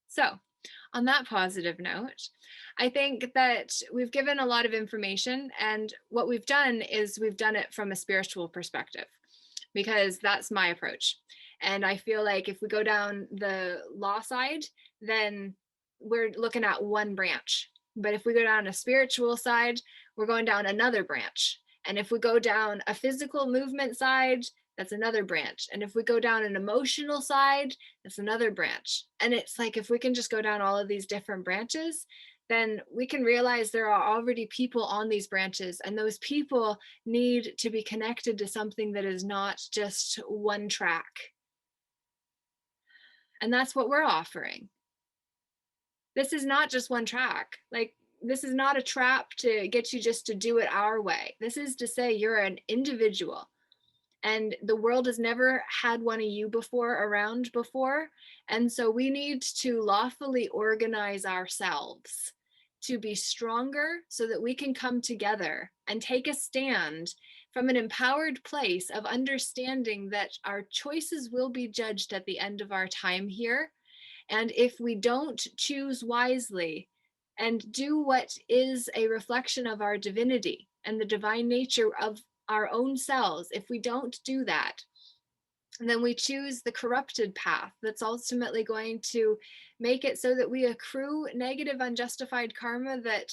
So on that positive note, I think that we've given a lot of information, and what we've done is we've done it from a spiritual perspective, because that's my approach. And I feel like if we go down the law side, then we're looking at one branch. But if we go down a spiritual side, we're going down another branch. And if we go down a physical movement side, that's another branch. And if we go down an emotional side, that's another branch. And it's like, if we can just go down all of these different branches, then we can realize there are already people on these branches, and those people need to be connected to something that is not just one track. And that's what we're offering. This is not just one track. Like, this is not a trap to get you just to do it our way. This is to say you're an individual, and the world has never had one of you around before. And so we need to lawfully organize ourselves to be stronger so that we can come together and take a stand from an empowered place of understanding that our choices will be judged at the end of our time here. And if we don't choose wisely and do what is a reflection of our divinity and the divine nature of our own selves, if we don't do that, then we choose the corrupted path that's ultimately going to make it so that we accrue negative, unjustified karma that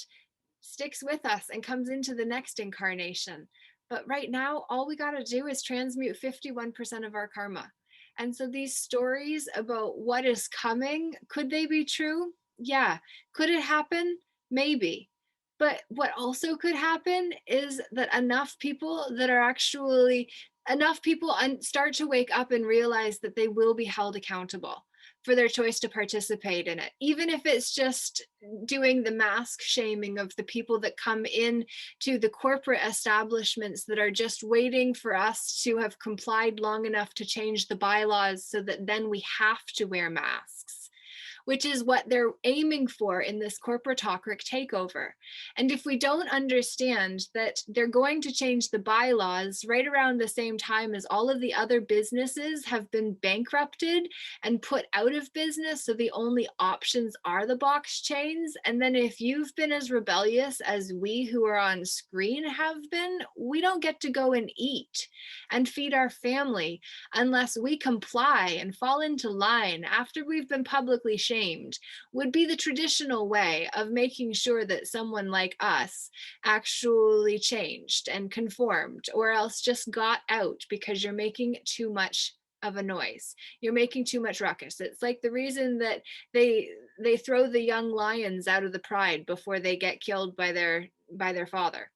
sticks with us and comes into the next incarnation. But right now, all we got to do is transmute 51% of our karma. And so these stories about what is coming, could they be true? Yeah. Could it happen? Maybe. But what also could happen is that enough people start to wake up and realize that they will be held accountable for their choice to participate in it, even if it's just doing the mask shaming of the people that come in to the corporate establishments that are just waiting for us to have complied long enough to change the bylaws so that then we have to wear masks. which is what they're aiming for in this corporatocratic takeover. And if we don't understand that they're going to change the bylaws right around the same time as all of the other businesses have been bankrupted and put out of business, so the only options are the box chains, and then if you've been as rebellious as we who are on screen have been, we don't get to go and eat and feed our family unless we comply and fall into line after we've been publicly shamed, would be the traditional way of making sure that someone like us actually changed and conformed, or else just got out because you're making too much of a noise. You're making too much ruckus. It's like the reason that they throw the young lions out of the pride before they get killed by their father.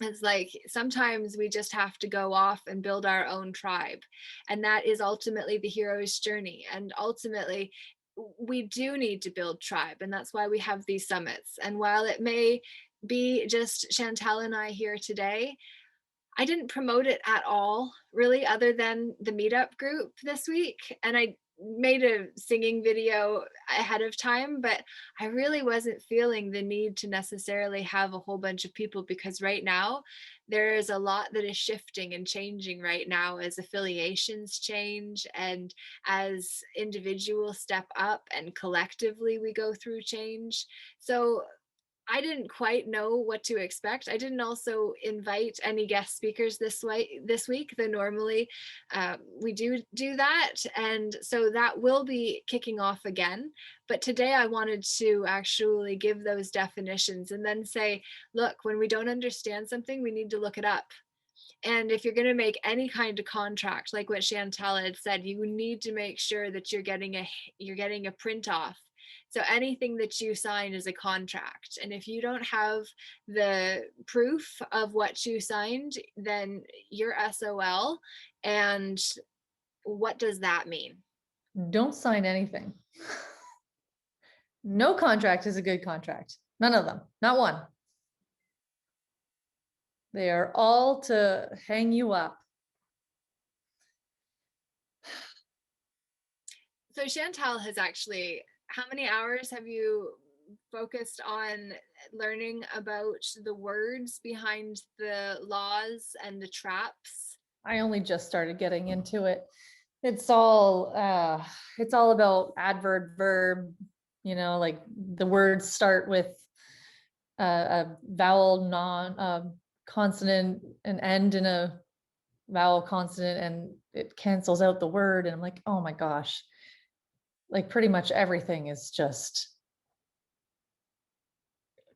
It's like sometimes we just have to go off and build our own tribe, and that is ultimately the hero's journey. And ultimately we do need to build tribe, and that's why we have these summits. And while it may be just Chantal and I here today, I didn't promote it at all, really, other than the meetup group this week. And I made a singing video ahead of time, but I really wasn't feeling the need to necessarily have a whole bunch of people, because right now there is a lot that is shifting and changing right now as affiliations change and as individuals step up and collectively we go through change. So I didn't quite know what to expect. I didn't also invite any guest speakers this week, though normally we do that, and so that will be kicking off again. But today I wanted to actually give those definitions and then say, look, when we don't understand something, we need to look it up. And if you're going to make any kind of contract, like what Chantal had said, you need to make sure that you're getting a print off. So anything that you sign is a contract. And if you don't have the proof of what you signed, then you're SOL. And what does that mean? Don't sign anything. No contract is a good contract. None of them, not one. They are all to hang you up. So Chantal has actually, how many hours have you focused on learning about the words behind the laws and the traps? I only just started getting into it. It's all about adverb, verb, like the words start with a vowel, consonant, and end in a vowel consonant, and it cancels out the word. And I'm like, oh my gosh, like pretty much everything is just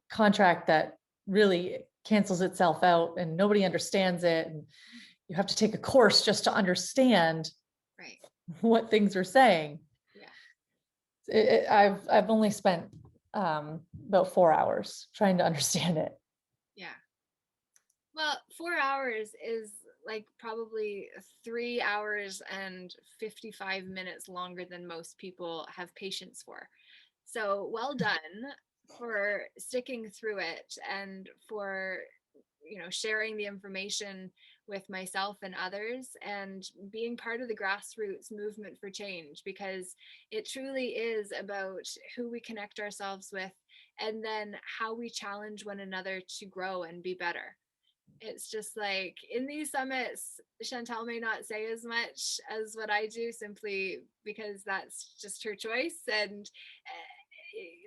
contract that really cancels itself out and nobody understands it. And you have to take a course just to understand right what things are saying. Yeah. I've only spent about 4 hours trying to understand it. Yeah. Well, 4 hours is like probably 3 hours and 55 minutes longer than most people have patience for. So well done for sticking through it and for sharing the information with myself and others and being part of the grassroots movement for change, because it truly is about who we connect ourselves with and then how we challenge one another to grow and be better. It's just like in these summits, Chantal may not say as much as what I do, simply because that's just her choice. And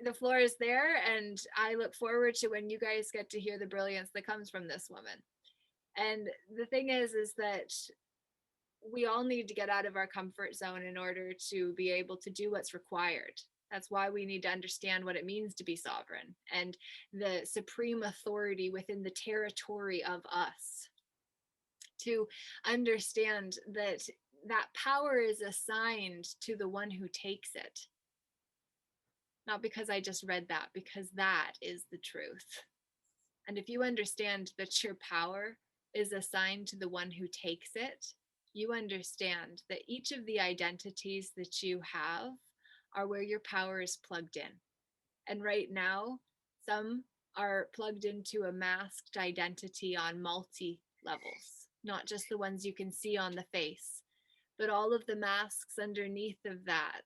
the floor is there, and I look forward to when you guys get to hear the brilliance that comes from this woman. And the thing is that we all need to get out of our comfort zone in order to be able to do what's required. That's why we need to understand what it means to be sovereign and the supreme authority within the territory of us. To understand that that power is assigned to the one who takes it. Not because I just read that, because that is the truth. And if you understand that your power is assigned to the one who takes it, you understand that each of the identities that you have are where your power is plugged in. And right now, some are plugged into a masked identity on multi levels, not just the ones you can see on the face, but all of the masks underneath of that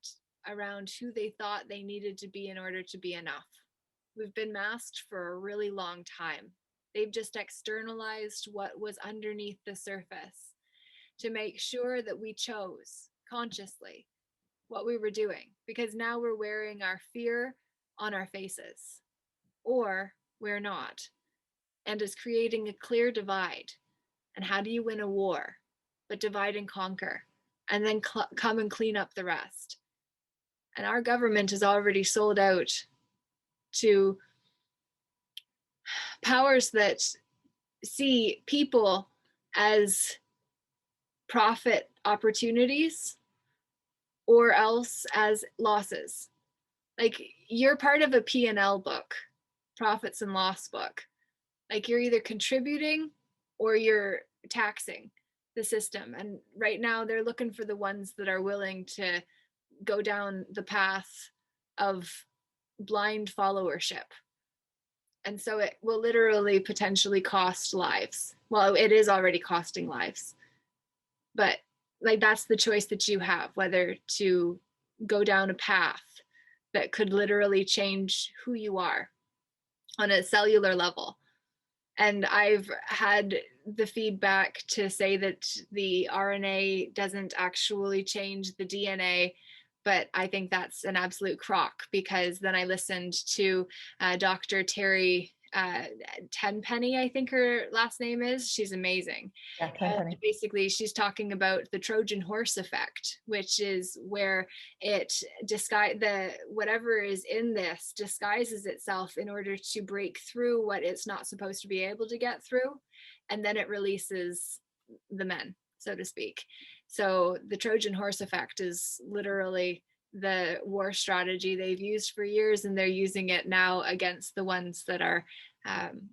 around who they thought they needed to be in order to be enough. We've been masked for a really long time. They've just externalized what was underneath the surface to make sure that we chose consciously what we were doing, because now we're wearing our fear on our faces, or we're not. And is creating a clear divide. And how do you win a war? But divide and conquer, and then come and clean up the rest. And our government is already sold out to powers that see people as profit opportunities or else as losses. Like, you're part of a P&L book, profits and loss book. Like, you're either contributing or you're taxing the system. And right now they're looking for the ones that are willing to go down the path of blind followership. And so it will literally potentially cost lives. Well, it is already costing lives. But like, that's the choice that you have, whether to go down a path that could literally change who you are on a cellular level. And I've had the feedback to say that the RNA doesn't actually change the DNA, but I think that's an absolute crock, because then I listened to Dr. Terry Tenpenny, I think her last name is. She's amazing. Yeah, Tenpenny. Basically, she's talking about the Trojan horse effect, which is where it whatever is in this disguises itself in order to break through what it's not supposed to be able to get through, and then it releases the men, so to speak. So the Trojan horse effect is literally the war strategy they've used for years, and they're using it now against the ones that are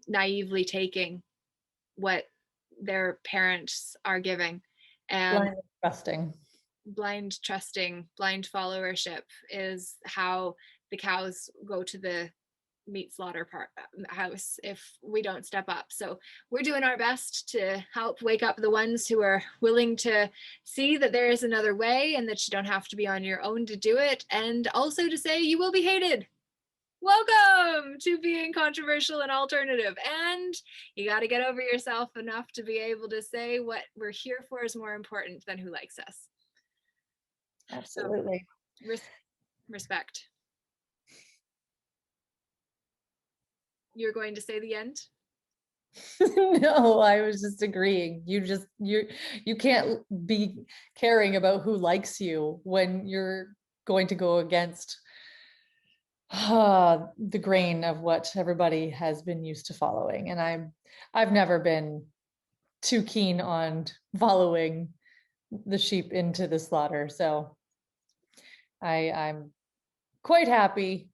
naively taking what their parents are giving. And blind trusting, blind followership is how the cows go to the meat slaughter house if we don't step up. So we're doing our best to help wake up the ones who are willing to see that there is another way, and that you don't have to be on your own to do it, and also to say you will be hated. Welcome to being controversial and alternative. And you got to get over yourself enough to be able to say what we're here for is more important than who likes us. Absolutely. So, respect. You're going to say the end? No, I was just agreeing. You can't be caring about who likes you when you're going to go against the grain of what everybody has been used to following. And I've never been too keen on following the sheep into the slaughter. So I'm quite happy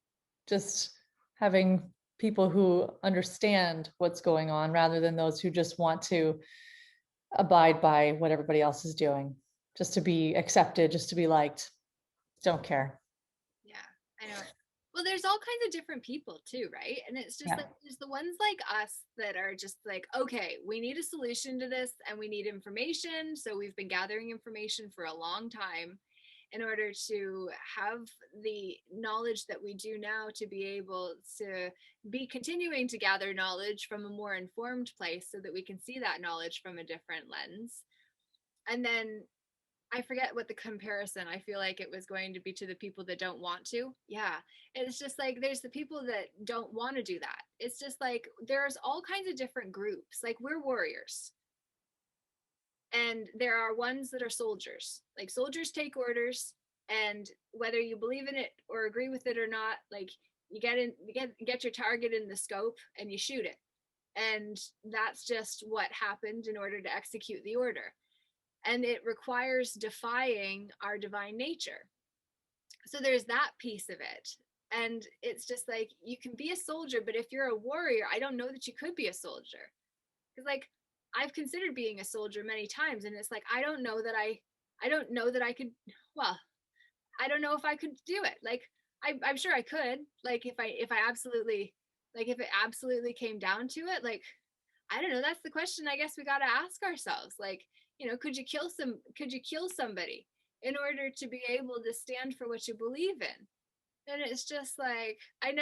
just having people who understand what's going on rather than those who just want to abide by what everybody else is doing, just to be accepted, just to be liked. Don't care. Yeah, I know. Well, there's all kinds of different people too, right? And it's just like, there's the ones like us that are just like, okay, we need a solution to this and we need information. So we've been gathering information for a long time in order to have the knowledge that we do now, to be able to be continuing to gather knowledge from a more informed place so that we can see that knowledge from a different lens. And then I forget what the comparison, I feel like it was going to be to the people that don't want to. Yeah. It's just like, there's the people that don't want to do that. It's just like, there's all kinds of different groups. Like, we're warriors. And there are ones that are soldiers. Like, soldiers take orders, and whether you believe in it or agree with it or not, like, you get your target in the scope and you shoot it. And that's just what happened in order to execute the order. And it requires defying our divine nature. So there's that piece of it. And it's just like, you can be a soldier, but if you're a warrior, I don't know that you could be a soldier. Because, like, I've considered being a soldier many times, and it's like, I don't know that I could, well, I don't know if I could do it. Like, I'm sure I could, like, if it absolutely came down to it, like, I don't know, that's the question I guess we got to ask ourselves. Like, could you kill somebody? in order to be able to stand for what you believe in. And it's just like, I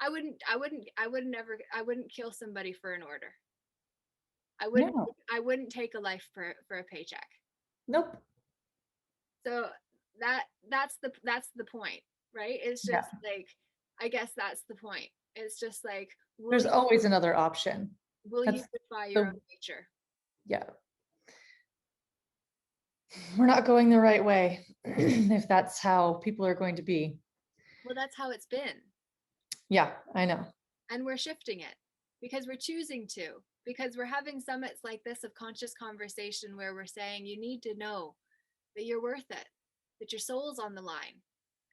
wouldn't kill somebody for an order. No, I wouldn't take a life for a paycheck. nope. So that's the point, right? It's Yeah. just like, I guess that's the point. It's just like, There's always another option. will you That's defy your the, own nature? yeah. We're not going the right way if that's how people are going to be. Well, that's how it's been. Yeah, I know. And we're shifting it because we're choosing to, because we're having summits like this of conscious conversation where we're saying you need to know that you're worth it, that your soul's on the line,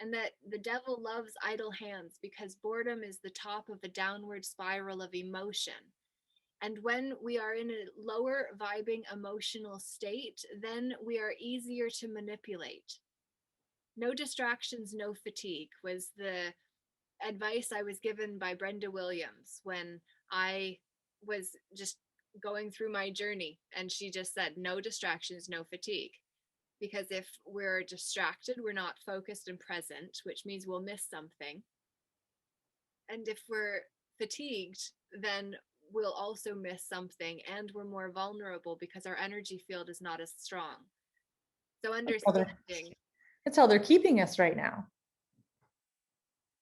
and that the devil loves idle hands because boredom is the top of a downward spiral of emotion. And when we are in a lower vibing emotional state, then we are easier to manipulate. No distractions, no fatigue was the advice I was given by Brenda Williams when I was just going through my journey. And she just said, no distractions, no fatigue. Because if we're distracted, we're not focused and present, which means we'll miss something. And if we're fatigued, then we'll also miss something and we're more vulnerable because our energy field is not as strong. So understanding. It's how they're keeping us right now.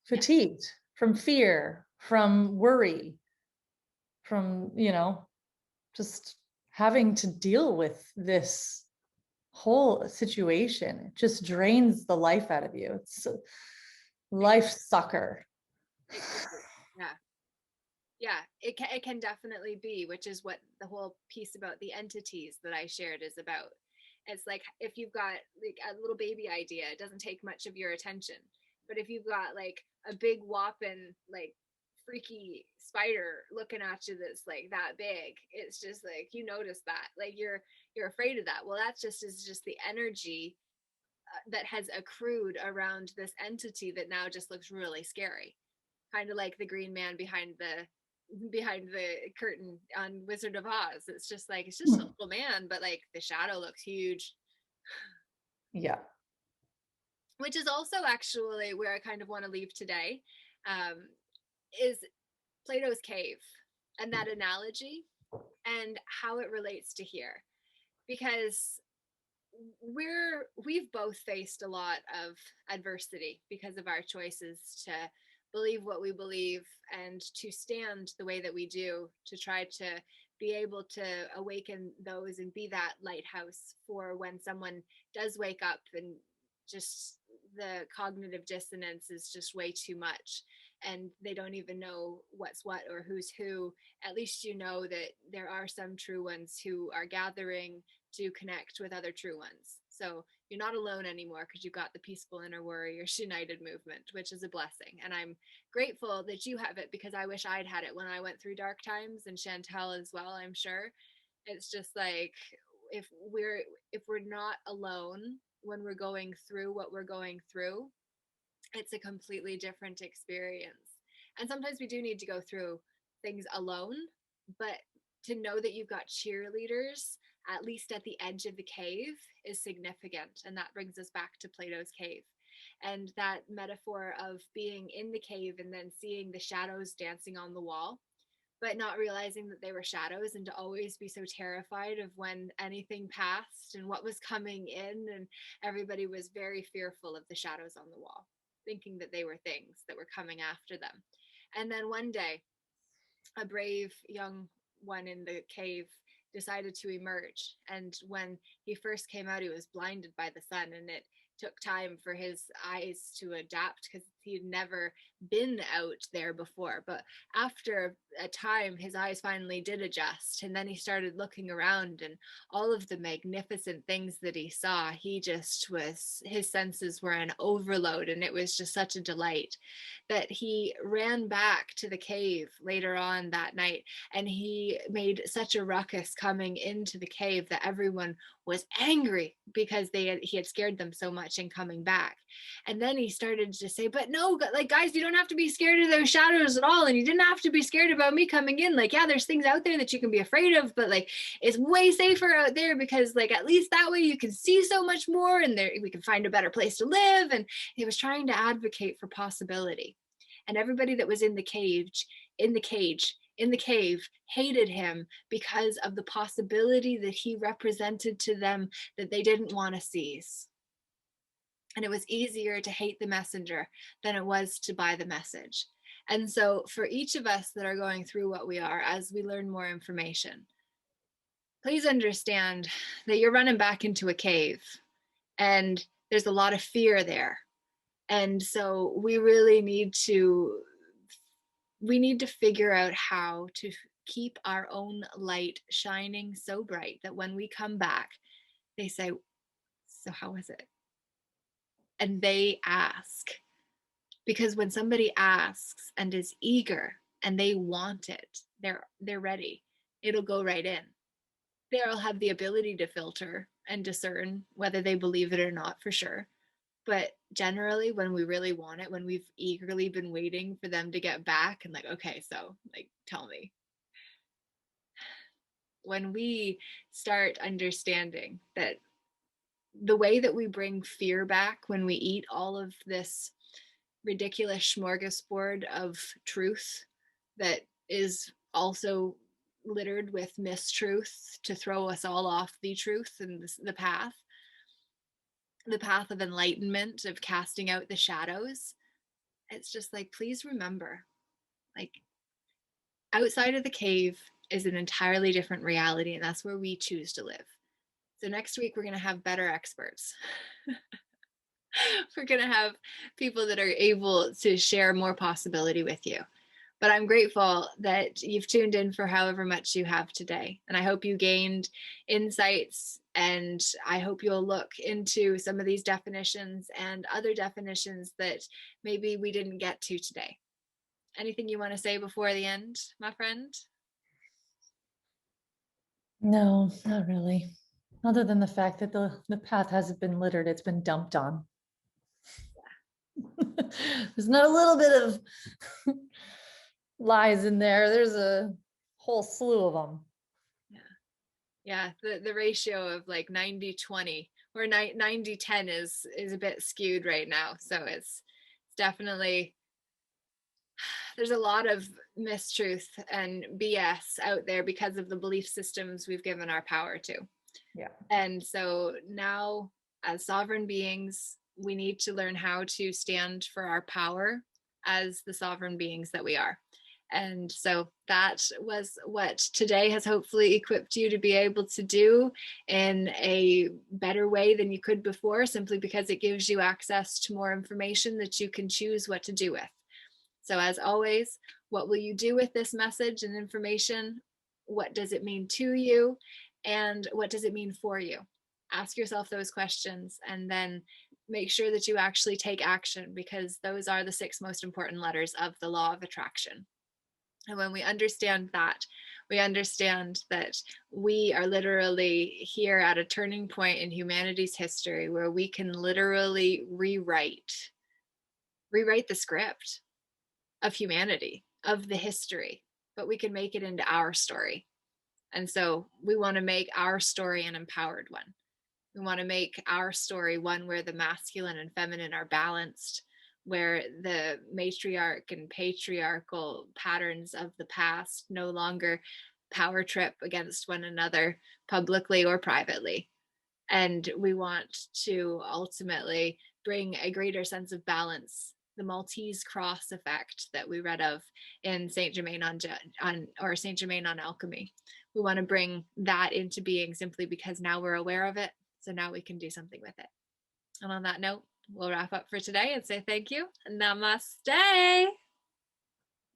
Fatigued from fear, from worry, from, just having to deal with this whole situation. It just drains the life out of you. It's a life sucker. Yeah. Yeah, it can definitely be, which is what the whole piece about the entities that I shared is about. It's like if you've got like a little baby idea, it doesn't take much of your attention. But if you've got like a big whopping like freaky spider looking at you that's like that big, it's just like you notice that. Like you're afraid of that. Well, that's just the energy that has accrued around this entity that now just looks really scary. Kind of like the green man behind the curtain on Wizard of Oz. It's just like it's just a little man, but like the shadow looks huge. Yeah. Which is also actually where I kind of want to leave today, is Plato's cave and that analogy and how it relates to here, because we've both faced a lot of adversity because of our choices to believe what we believe and to stand the way that we do, to try to be able to awaken those and be that lighthouse for when someone does wake up and just the cognitive dissonance is just way too much and they don't even know what's what or who's who. At least you know that there are some true ones who are gathering to connect with other true ones. So you're not alone anymore because you've got the Peaceful Inner Warriors United movement, which is a blessing. And I'm grateful that you have it because I wish I'd had it when I went through dark times, and Chantal as well, I'm sure. It's just like if we're not alone when we're going through what we're going through, it's a completely different experience. And sometimes we do need to go through things alone, but to know that you've got cheerleaders at least at the edge of the cave is significant. And that brings us back to Plato's cave and that metaphor of being in the cave and then seeing the shadows dancing on the wall, but not realizing that they were shadows, and to always be so terrified of when anything passed and what was coming in. And everybody was very fearful of the shadows on the wall, thinking that they were things that were coming after them. And then one day, a brave young one in the cave decided to emerge. And when he first came out, he was blinded by the sun, and it took time for his eyes to adapt because he'd never been out there before. But after a time, his eyes finally did adjust, and then he started looking around, and all of the magnificent things that he saw, his senses were in overload, and it was just such a delight that he ran back to the cave later on that night, and he made such a ruckus coming into the cave that everyone was angry because he had scared them so much in coming back. And then he started to say, but no, like, guys, you don't have to be scared of those shadows at all. And you didn't have to be scared about me coming in. Like, yeah, there's things out there that you can be afraid of, but like, it's way safer out there, because like, at least that way you can see so much more, and there we can find a better place to live. And he was trying to advocate for possibility. And everybody that was in the cage, in the cave, hated him because of the possibility that he represented to them that they didn't want to seize. And it was easier to hate the messenger than it was to buy the message. And so for each of us that are going through what we are, as we learn more information, please understand that you're running back into a cave, and there's a lot of fear there. And so we really need to figure out how to keep our own light shining so bright that when we come back, they say, so how is it? And they ask. Because when somebody asks and is eager and they want it, they're ready. It'll go right in. They'll have the ability to filter and discern whether they believe it or not, for sure. But generally, when we really want it, when we've eagerly been waiting for them to get back and like, okay, so like, tell me. When we start understanding that the way that we bring fear back when we eat all of this ridiculous smorgasbord of truth that is also littered with mistruth to throw us all off the truth and the path of enlightenment, of casting out the shadows, it's just like, please remember, like, outside of the cave is an entirely different reality, and that's where we choose to live. So next week we're going to have better experts. We're going to have people that are able to share more possibility with you. But I'm grateful that you've tuned in for however much you have today. And I hope you gained insights, and I hope you'll look into some of these definitions and other definitions that maybe we didn't get to today. Anything you want to say before the end, my friend? No, not really. Other than the fact that the path hasn't been littered, it's been dumped on. There's not a little bit of lies in there. There's a whole slew of them. Yeah, the ratio of like 90-20 or 90-10 is a bit skewed right now. So it's definitely, there's a lot of mistruth and BS out there because of the belief systems we've given our power to. Yeah. And so now, as sovereign beings, we need to learn how to stand for our power as the sovereign beings that we are. And so that was what today has hopefully equipped you to be able to do in a better way than you could before, simply because it gives you access to more information that you can choose what to do with. So as always, what will you do with this message and information? What does it mean to you? And what does it mean for you? Ask yourself those questions, and then make sure that you actually take action, because those are the 6 most important letters of the law of attraction. And when we understand that, we understand that we are literally here at a turning point in humanity's history where we can literally rewrite the script of humanity, of the history, but we can make it into our story. And so we want to make our story an empowered one. We want to make our story one where the masculine and feminine are balanced, where the matriarch and patriarchal patterns of the past no longer power trip against one another publicly or privately. And we want to ultimately bring a greater sense of balance, the Maltese cross effect that we read of in Saint Germain on Saint Germain on Alchemy. We want to bring that into being simply because now we're aware of it. So now we can do something with it. And on that note, we'll wrap up for today and say thank you. Namaste.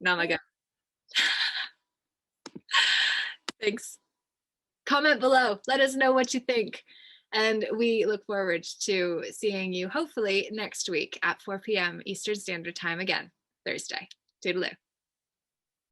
Namaga. Thanks. Comment below. Let us know what you think. And we look forward to seeing you hopefully next week at 4 p.m. Eastern Standard Time again, Thursday. Toodaloo.